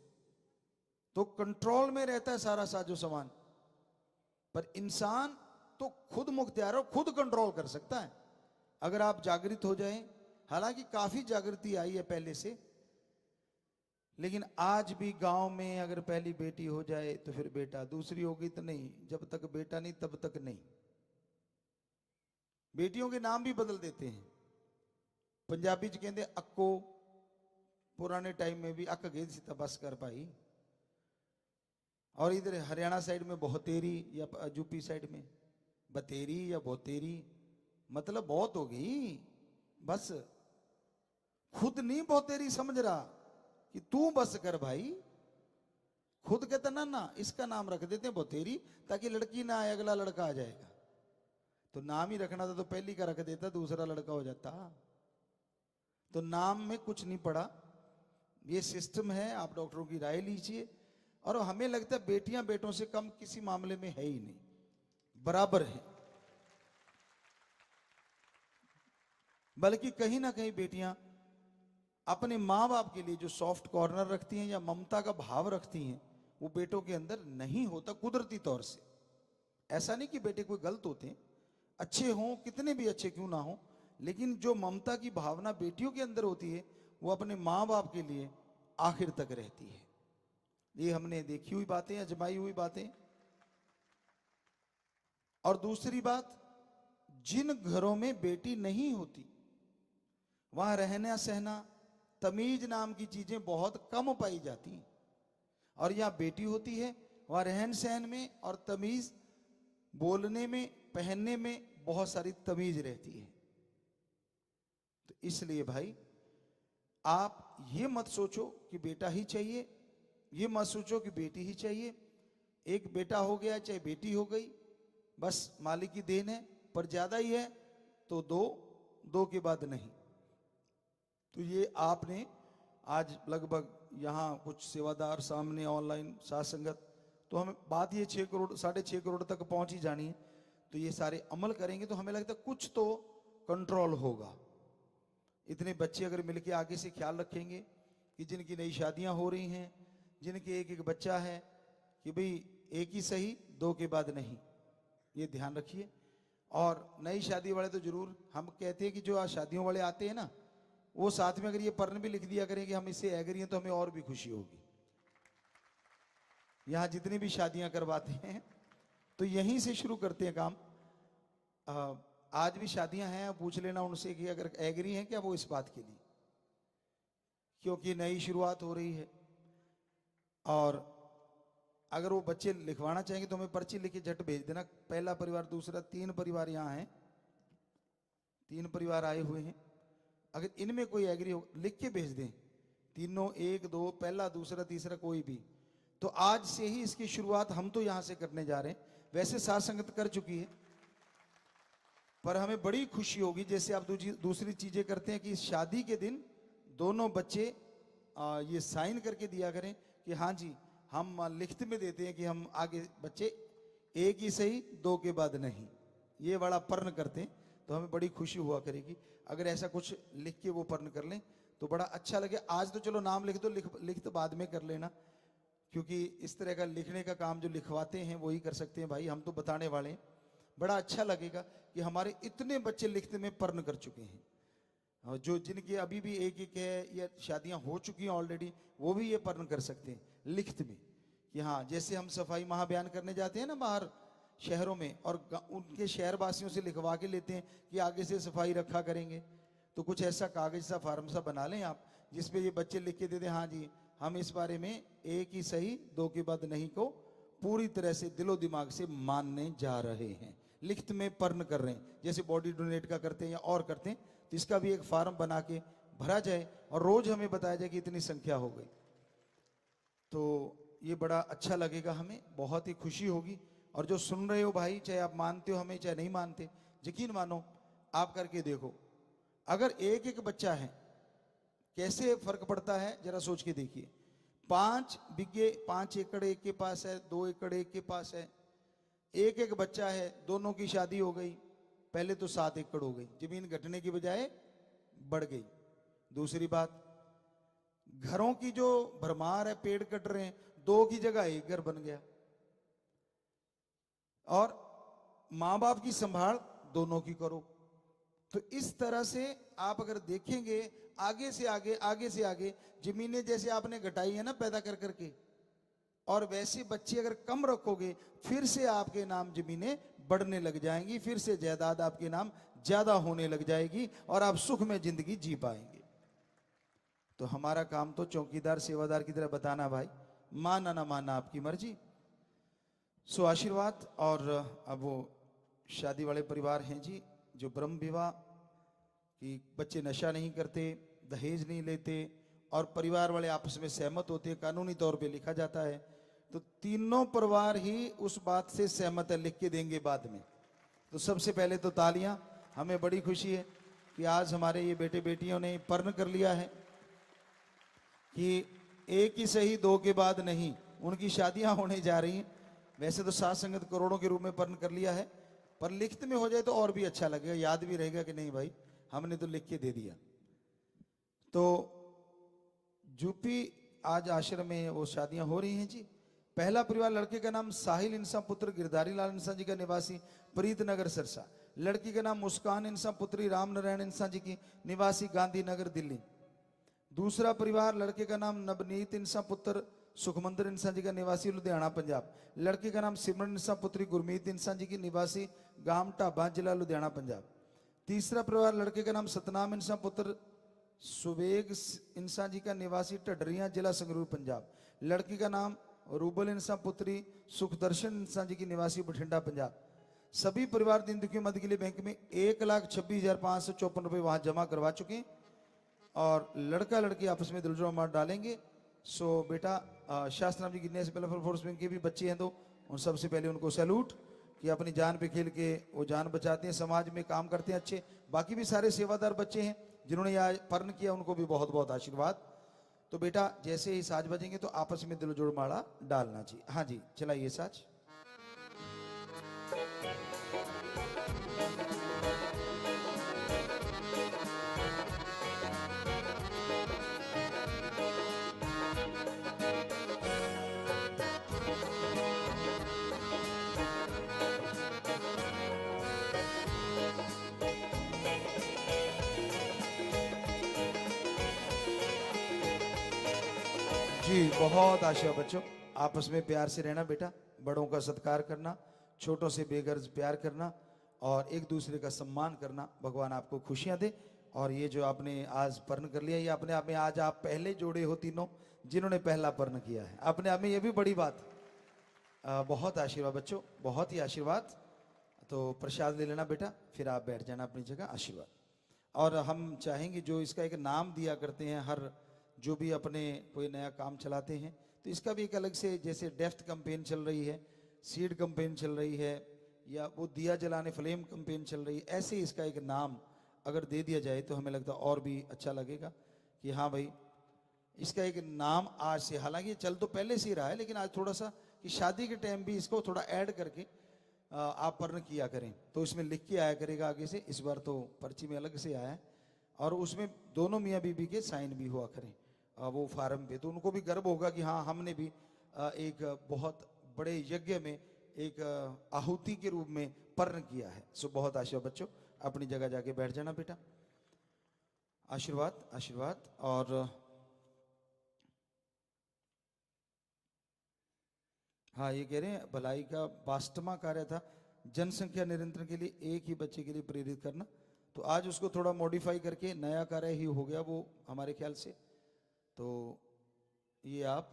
तो कंट्रोल में रहता है सारा साजो सामान। पर इंसान तो खुद मुख्तियार और खुद कंट्रोल कर सकता है अगर आप जागृत हो जाएं। हालांकि काफी जागृति आई है पहले से, लेकिन आज भी गांव में अगर पहली बेटी हो जाए तो फिर बेटा, दूसरी होगी तो नहीं, जब तक बेटा नहीं तब तक नहीं। बेटियों के नाम भी बदल देते हैं। पंजाबी च कहते अक्को, पुराने टाइम में भी अक गई सी बस कर पाई। और इधर हरियाणा साइड में बहुतेरी, या यूपी साइड में बतेरी या बहुतेरी, मतलब बहुत हो गई बस। खुद नहीं बहुतेरी समझ रहा कि तू बस कर भाई, खुद कहता ना ना इसका नाम रख देते हैं बहुतेरी, ताकि लड़की ना आए, अगला लड़का आ जाएगा। तो नाम ही रखना था तो पहली का रख देता, दूसरा लड़का हो जाता। तो नाम में कुछ नहीं पड़ा, ये सिस्टम है। आप डॉक्टरों की राय लीजिए। और हमें लगता है बेटियां बेटों से कम किसी मामले में है ही नहीं, बराबर है। बल्कि कहीं ना कहीं बेटियां अपने माँ बाप के लिए जो सॉफ्ट कॉर्नर रखती हैं या ममता का भाव रखती हैं, वो बेटों के अंदर नहीं होता कुदरती तौर से। ऐसा नहीं कि बेटे कोई गलत होते हैं, अच्छे हों, कितने भी अच्छे क्यों ना हो, लेकिन जो ममता की भावना बेटियों के अंदर होती है वो अपने माँ बाप के लिए आखिर तक रहती है। ये हमने देखी हुई बातें, अजमाई हुई बातें। और दूसरी बात, जिन घरों में बेटी नहीं होती वहां रहना सहना, तमीज नाम की चीजें बहुत कम पाई जाती हैं। और यहां बेटी होती है, वहां रहन सहन में और तमीज, बोलने में, पहनने में बहुत सारी तमीज रहती है। तो इसलिए भाई आप ये मत सोचो कि बेटा ही चाहिए, ये मत सोचो कि बेटी ही चाहिए। एक बेटा हो गया चाहे बेटी हो गई, बस मालिक की देन है। पर ज्यादा ही है तो 2, 2 के बाद नहीं। तो ये आपने आज लगभग यहाँ कुछ सेवादार सामने ऑनलाइन साथ संगत, तो हमें बात ये 6 करोड़ 6.5 करोड़ तक पहुंच ही जानी है। तो ये सारे अमल करेंगे तो हमें लगता है कुछ तो कंट्रोल होगा। इतने बच्चे अगर मिलके आगे से ख्याल रखेंगे कि जिनकी नई शादियां हो रही हैं, जिनके एक एक बच्चा है, कि भाई एक ही सही, 2 के बाद नहीं, ये ध्यान रखिए। और नई शादी वाले तो जरूर, हम कहते हैं कि जो आज शादियों वाले आते हैं ना, वो साथ में अगर ये पर्ण भी लिख दिया करें कि हम इससे एग्री हैं, तो हमें और भी खुशी होगी। यहाँ जितनी भी शादियां करवाते हैं तो यहीं से शुरू करते हैं काम। आज भी शादियां हैं, पूछ लेना उनसे कि अगर एग्री हैं क्या वो इस बात के लिए, क्योंकि नई शुरुआत हो रही है। और अगर वो बच्चे लिखवाना चाहेंगे तो हमें पर्ची लिख के झट भेज देना, पहला परिवार, दूसरा, 3 परिवार यहाँ हैं, 3 परिवार आए हुए हैं। अगर इनमें कोई एग्री हो लिख के भेज दें, तीनों, 1 2, पहला, दूसरा, तीसरा, कोई भी। तो आज से ही इसकी शुरुआत हम तो यहां से करने जा रहे हैं, वैसे साथ संगत कर चुकी है, पर हमें बड़ी खुशी होगी जैसे आप दूसरी चीजें करते हैं कि शादी के दिन दोनों बच्चे ये साइन करके दिया करें कि हाँ जी, हम लिखित में देते हैं कि हम आगे बच्चे एक ही सही, 2 के बाद नहीं, ये बड़ा पर्ण करते हैं, तो हमें बड़ी खुशी हुआ करेगी अगर ऐसा कुछ लिख के वो पर्ण कर लें तो बड़ा अच्छा लगे। आज तो चलो नाम लिख दो, लिख बाद में कर लेना, क्योंकि इस तरह का लिखने का काम जो लिखवाते हैं वही कर सकते हैं भाई, हम तो बताने वाले हैं। बड़ा अच्छा लगेगा कि हमारे इतने बच्चे लिखते में पर्ण कर चुके हैं, और जो जिनके अभी भी एक एक है या शादियां हो चुकी हैं ऑलरेडी, वो भी ये पर्ण कर सकते हैं लिखित में कि हाँ, जैसे हम सफाई महाअभियान करने जाते हैं ना बाहर शहरों में, और उनके शहर वासियों से लिखवा के लेते हैं कि आगे से सफाई रखा करेंगे, तो कुछ ऐसा कागज सा फार्म सा बना लें आप, जिसपे ये बच्चे लिख के दे दें हाँ जी, हम इस बारे में एक ही सही, 2 के बाद नहीं को पूरी तरह से दिलो दिमाग से मानने जा रहे हैं, लिखित में पर्ण कर रहे हैं, जैसे बॉडी डोनेट का करते हैं या और करते हैं। तो इसका भी एक फार्म बना के भरा जाए और रोज हमें बताया जाए कि इतनी संख्या हो गई, तो ये बड़ा अच्छा लगेगा, हमें बहुत ही खुशी होगी। और जो सुन रहे हो भाई, चाहे आप मानते हो हमें चाहे नहीं मानते, यकीन मानो, आप करके देखो, अगर एक एक बच्चा है कैसे फर्क पड़ता है, जरा सोच के देखिए। 5 बिघे 5 एकड़ एक के पास है, 2 एकड़ एक के पास है, एक एक बच्चा है, दोनों की शादी हो गई, पहले तो 7 एकड़ हो गई, जमीन घटने की बजाय बढ़ गई। दूसरी बात, घरों की जो भरमार है, पेड़ कट रहे हैं, 2 की जगह 1 घर बन गया, और मां बाप की संभाल दोनों की करो। तो इस तरह से आप अगर देखेंगे आगे से आगे जमीनें जैसे आपने घटाई है ना पैदा कर करके, और वैसे बच्चे अगर कम रखोगे, फिर से आपके नाम जमीनें बढ़ने लग जाएंगी, फिर से जायदाद आपके नाम ज्यादा होने लग जाएगी, और आप सुख में जिंदगी जी पाएंगे। तो हमारा काम तो चौकीदार सेवादार की तरह बताना भाई, माना ना माना आपकी मर्जी। सो आशीर्वाद। और अब वो शादी वाले परिवार हैं जी, जो ब्रह्म विवाह कि बच्चे नशा नहीं करते, दहेज नहीं लेते, और परिवार वाले आपस में सहमत होते हैं, कानूनी तौर पे लिखा जाता है, तो तीनों परिवार ही उस बात से सहमत है, लिख के देंगे बाद में। तो सबसे पहले तो तालियां, हमें बड़ी खुशी है कि आज हमारे ये बेटे बेटियों ने पर्ण कर लिया है कि एक ही सही, 2 के बाद नहीं, उनकी शादियां होने जा रही हैं। वैसे तो सात संगत करोड़ों के रूप में पर्ण कर लिया है, पर लिखित में हो जाए तो और भी अच्छा लगेगा, याद भी रहेगा कि नहीं भाई हमने तो लिख के दे दिया। तो यूपी आज आश्रम में वो शादियां हो रही हैं जी। पहला परिवार, लड़के का नाम साहिल इंसा पुत्र गिरधारी लाल इंसा जी का, निवासी प्रीत नगर सरसा। लड़की का नाम मुस्कान इंसा पुत्री राम नारायण इंसा जी की, निवासी गांधीनगर दिल्ली। दूसरा परिवार, लड़के का नाम नवनीत इंसा पुत्र सुखमंदिर इंसा जी का, निवासी लुधियाना पंजाब। लड़के का नाम सिमरन इंसा पुत्री गुरमीत इंसा जी की, निवासी गांव ढाबा जिला लुधियाना पंजाब। तीसरा परिवार, लड़के का नाम सतनाम इंसा पुत्र सुबेग इंसा जी का, निवासी ढडरिया जिला संगरूर पंजाब। लड़की का नाम रूबल इंसा पुत्री सुखदर्शन इंसा जी की, निवासी बठिंडा पंजाब। सभी परिवार दीन दुखी मद के लिए बैंक में 1,26,554 रुपए वहां जमा करवा चुके हैं, और लड़का लड़की आपस में दिलजो मार डालेंगे। सो बेटा, शास्त्रनाम जी गिरने से पहले फोर्स बैंक के भी बच्चे हैं, तो उन सबसे पहले उनको सैल्यूट कि अपनी जान पे खेल के वो जान बचाते हैं, समाज में काम करते हैं अच्छे। बाकी भी सारे सेवादार बच्चे हैं जिन्होंने यह पर्ण किया, उनको भी बहुत बहुत आशीर्वाद। तो बेटा जैसे ही साज बजेंगे तो आपस में दिल जोड़ माला डालना जी। हाँ जी, चलाइए साज। जी बहुत आशीर्वाद बच्चों, आपस में प्यार से रहना बेटा, बड़ों का सत्कार करना, छोटों से बेगर्ज प्यार करना और एक दूसरे का सम्मान करना। भगवान आपको खुशियां दे। और ये जो आपने आज पर्ण कर लिया, ये अपने आप में आज आप पहले जोड़े हो तीनों जिन्होंने पहला पर्ण किया है, अपने आप में ये भी बड़ी बात। बहुत आशीर्वाद बच्चों, बहुत ही आशीर्वाद। तो प्रसाद ले लेना बेटा, फिर आप बैठ जाना अपनी जगह। आशीर्वाद। और हम चाहेंगे जो इसका एक नाम दिया करते हैं हर जो भी अपने कोई नया काम चलाते हैं, तो इसका भी एक अलग से, जैसे डेफ्थ कैंपेन चल रही है, सीड कैंपेन चल रही है, या वो दिया जलाने फ्लेम कैंपेन चल रही है, ऐसे इसका एक नाम अगर दे दिया जाए तो हमें लगता है और भी अच्छा लगेगा कि हाँ भाई इसका एक नाम आज से, हालांकि ये चल तो पहले से ही रहा है, लेकिन आज थोड़ा सा कि शादी के टाइम भी इसको थोड़ा ऐड करके आप पर्ण किया करें, तो इसमें लिख के आया करेगा आगे से। इस बार तो पर्ची में अलग से आया है और उसमें दोनों मियाँ बीबी के साइन भी हुआ करें वो फार्म पे, तो उनको भी गर्व होगा कि हाँ हमने भी एक बहुत बड़े यज्ञ में एक आहुति के रूप में पर्ण किया है। सो बहुत आशीर्वाद बच्चों, अपनी जगह जाके बैठ जाना बेटा। आशीर्वाद आशीर्वाद। और हाँ ये कह रहे हैं भलाई का 22वां कार्य था जनसंख्या नियंत्रण के लिए एक ही बच्चे के लिए प्रेरित करना, तो आज उसको थोड़ा मॉडिफाई करके नया कार्य ही हो गया वो हमारे ख्याल से। तो ये आप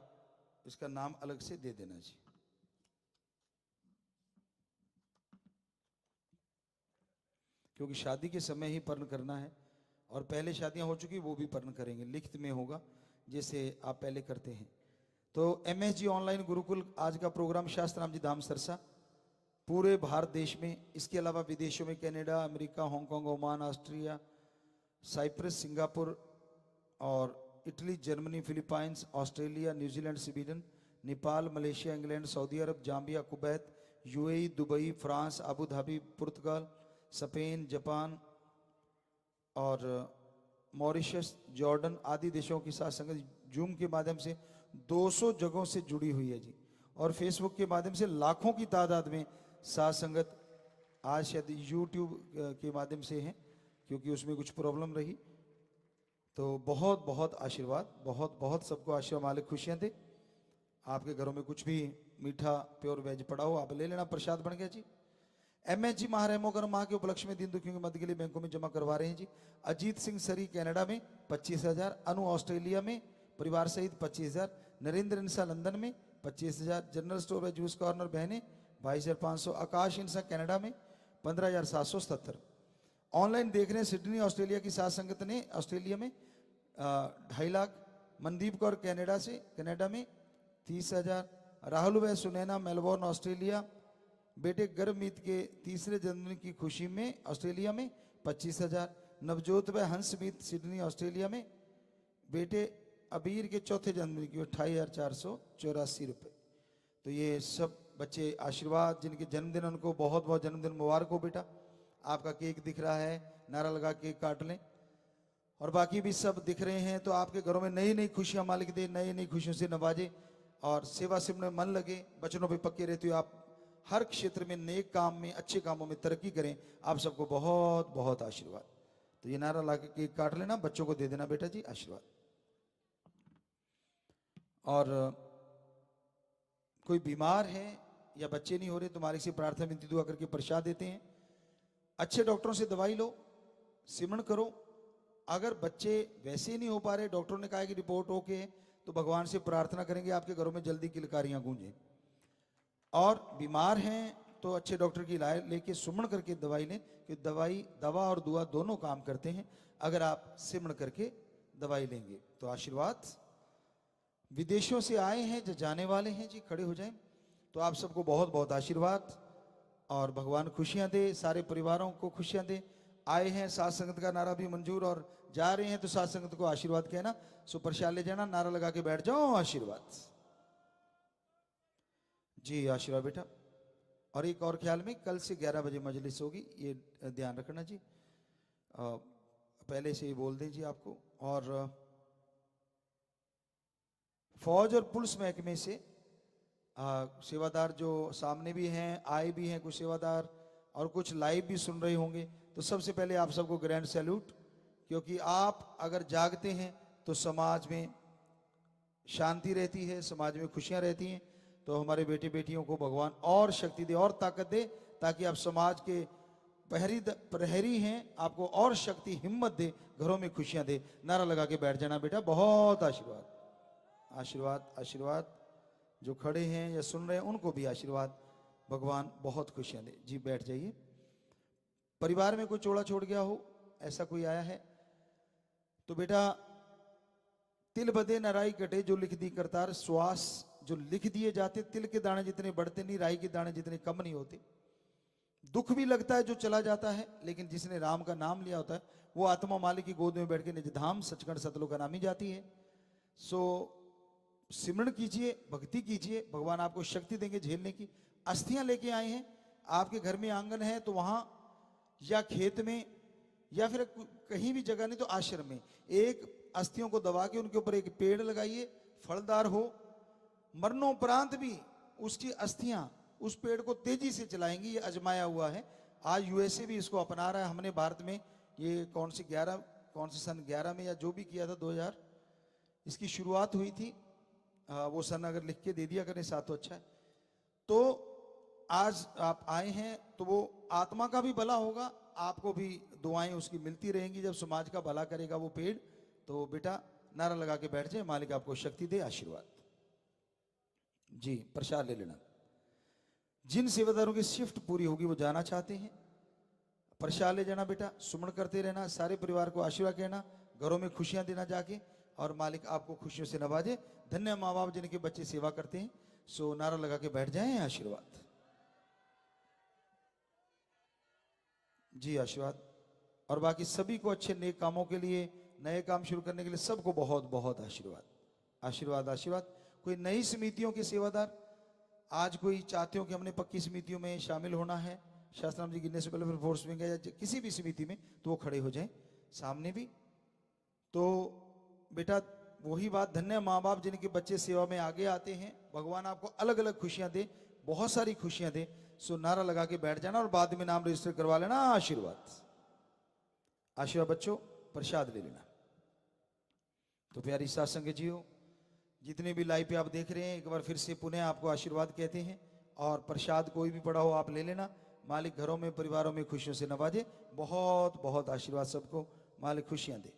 इसका नाम अलग से दे देना जी। क्योंकि शादी के समय ही पर्ण करना है और पहले शादियां हो चुकी वो भी पर्ण करेंगे, लिखित में होगा जैसे आप पहले करते हैं। तो MSG ऑनलाइन गुरुकुल आज का प्रोग्राम शास्त्र राम जी धाम सरसा पूरे भारत देश में, इसके अलावा विदेशों में Canada, America, Hong Kong, Oman, Austria, Cyprus, Singapore और Italy, Germany, Philippines, Australia, New Zealand, Sweden, Nepal, Malaysia, England, Saudi Arab, Zambia, Kuwait, UAE, Dubai, France, Abu Dhabi, Portugal, Spain, Japan और मॉरिशस, जॉर्डन आदि देशों के साथ संगत जूम के माध्यम से 200 जगहों से जुड़ी हुई है जी। और फेसबुक के माध्यम से लाखों की तादाद में साथ संगत आज शायद यूट्यूब के माध्यम से है क्योंकि उसमें कुछ प्रॉब्लम रही। तो बहुत बहुत आशीर्वाद, बहुत बहुत सबको आशीर्वाद, मालिक खुशियां दे। आपके घरों में कुछ भी मीठा प्योर वेज पड़ा हो आप ले लेना, प्रसाद बन गया जी। MSG महारेमोगर माह के उपलक्ष्य में दीन दुखियों की मदद के लिए बैंकों में जमा करवा रहे हैं जी। अजीत सिंह सरी कनाडा में 25,000, अनु ऑस्ट्रेलिया में परिवार सहित 25,000, नरेंद्र इंसा लंदन में 25,000, general store bye juice corner बहने 22,500, आकाश इंसा कनाडा में 15,777। ऑनलाइन देख रहे हैं सिडनी ऑस्ट्रेलिया की साथ संगत ने ऑस्ट्रेलिया में 2.5 लाख, मनदीप कौर कनाडा में 30,000, राहुल व सुनैना मेलबोर्न ऑस्ट्रेलिया, बेटे गर्भमीत के 3रे जन्मदिन की खुशी में ऑस्ट्रेलिया में 25,000, नवजोत व हंसमीत सिडनी ऑस्ट्रेलिया में, बेटे अबीर के 4थे जन्मदिन की 28,484 रुपये। तो ये सब बच्चे आशीर्वाद जिनके जन्मदिन उनको बहुत बहुत जन्मदिन मुबारक हो बेटा। आपका केक दिख रहा है, नारा लगा केक काट लें। और बाकी भी सब दिख रहे हैं, तो आपके घरों में नई नई खुशियां मालिक दे, नई नई खुशियों से नवाजे और सेवा से में मन लगे, बचनों पे पक्के रहते हो आप, हर क्षेत्र में नेक काम में अच्छे कामों में तरक्की करें। आप सबको बहुत बहुत आशीर्वाद। तो ये नारा लगा केक काट लेना, बच्चों को दे देना बेटा जी आशीर्वाद। और कोई बीमार है या बच्चे नहीं हो रहे तो मालिक से प्रार्थना विनती दुआ करके प्रसाद देते हैं। अच्छे डॉक्टरों से दवाई लो, सिमरण करो। अगर बच्चे वैसे नहीं हो पा रहे, डॉक्टरों ने कहा कि रिपोर्ट ओके है, तो भगवान से प्रार्थना करेंगे आपके घरों में जल्दी किलकारियां गूंजें। और बीमार हैं तो अच्छे डॉक्टर की राय लेके सुमरण करके दवाई लें, कि दवा और दुआ दोनों काम करते हैं अगर आप सिमरण करके दवाई लेंगे। तो आशीर्वाद। विदेशों से आए हैं जो जाने वाले हैं जी, खड़े हो जाएं। तो आप सबको बहुत बहुत आशीर्वाद और भगवान खुशियां दे, सारे परिवारों को खुशियां दे। आए हैं साथ संगत का नारा भी मंजूर और जा रहे हैं तो साथ संगत को आशीर्वाद कहना। सो प्रसाद ले जाना, नारा लगा के बैठ जाओ, आशीर्वाद जी, आशीर्वाद बेटा। और एक और ख्याल में, कल से 11 बजे मजलिस होगी, ये ध्यान रखना जी। पहले से ही बोल दें जी आपको। और फौज और पुलिस महकमे से सेवादार जो सामने भी हैं, आए भी हैं कुछ सेवादार, और कुछ लाइव भी सुन रहे होंगे, तो सबसे पहले आप सबको ग्रैंड सैल्यूट, क्योंकि आप अगर जागते हैं तो समाज में शांति रहती है, समाज में खुशियां रहती हैं। तो हमारे बेटे बेटियों को भगवान और शक्ति दे और ताकत दे, ताकि आप समाज के प्रहरी हैं, आपको और शक्ति हिम्मत दे, घरों में खुशियां दे। नारा लगा के बैठ जाना बेटा। बहुत आशीर्वाद, आशीर्वाद, आशीर्वाद। जो खड़े हैं या सुन रहे हैं उनको भी आशीर्वाद, भगवान बहुत खुशियां दे जी। बैठ जाइए। परिवार में कोई चोड़ा छोड़ गया हो, ऐसा कोई आया है तो बेटा, तिल बदे न राई कटे जो लिख दी करतार। श्वास जो लिख दिए जाते, तिल के दाने जितने बढ़ते नहीं, राई के दाने जितने कम नहीं होते। दुख भी लगता है जो चला जाता है, लेकिन जिसने राम का नाम लिया होता है वो आत्मा मालिक की गोद में बैठ के निज धाम सचखंड सतलोक का नामी जाती है। सो सिमरण कीजिए, भक्ति कीजिए, भगवान आपको शक्ति देंगे झेलने की। अस्थियां लेके आए हैं, आपके घर में आंगन है तो वहां या खेत में या फिर कहीं भी जगह नहीं तो आश्रम में एक अस्थियों को दबा के उनके ऊपर एक पेड़ लगाइए, फलदार हो। मरणोपरांत भी उसकी अस्थियां उस पेड़ को तेजी से चलाएंगी, ये अजमाया हुआ है। आज यूएसए भी इसको अपना रहा है। हमने भारत में ये कौन से सन 11 में या जो भी किया था 2000, इसकी शुरुआत हुई थी। वो सन अगर लिख के दे दिया करें साथ तो अच्छा है। तो आज आप आए हैं तो वो आत्मा का भी भला होगा, आपको भी दुआएं उसकी मिलती रहेंगी। जब समाज का भला करेगा वो पेड़, तो बेटा नारा लगा के बैठ जाए, मालिक आपको शक्ति दे, आशीर्वाद जी। प्रसाद ले लेना। जिन सेवादारों की शिफ्ट पूरी होगी वो जाना चाहते हैं, प्रसाद ले जाना बेटा। सुमन करते रहना, सारे परिवार को आशीर्वाद कहना, घरों में खुशियां देना जाके, और मालिक आपको खुशियों से नवाजे। धन्य माँ बाप जिनके बच्चे सेवा करते हैं। सो नारा लगा के बैठ जाएं, आशीर्वाद जी, आशीर्वाद। और बाकी सभी को अच्छे नेक कामों के लिए, नए काम शुरू करने के लिए सबको बहुत बहुत आशीर्वाद, आशीर्वाद, आशीर्वाद। कोई नई समितियों के सेवादार आज कोई चाहते हो कि हमने पक्की समितियों में शामिल होना है, शास्त्राम जी गिनने से पहले फोर्स में या किसी भी समिति में, तो वो खड़े हो जाएं सामने भी। तो बेटा वही बात, धन्य माँ बाप जिनके बच्चे सेवा में आगे आते हैं, भगवान आपको अलग अलग खुशियां दे, बहुत सारी खुशियां दे। सो नारा लगा के बैठ जाना और बाद में नाम रजिस्टर करवा लेना, आशीर्वाद, आशीर्वाद। बच्चों प्रसाद ले लेना। तो प्यारी साथ संगत जीओ, जितने भी लाइव पे आप देख रहे हैं, एक बार फिर से पुनः आपको आशीर्वाद कहते हैं। और प्रसाद कोई भी पड़ा हो आप ले लेना। मालिक घरों में परिवारों में खुशियों से नवाजे। बहुत बहुत आशीर्वाद सबको, मालिक खुशियां दे।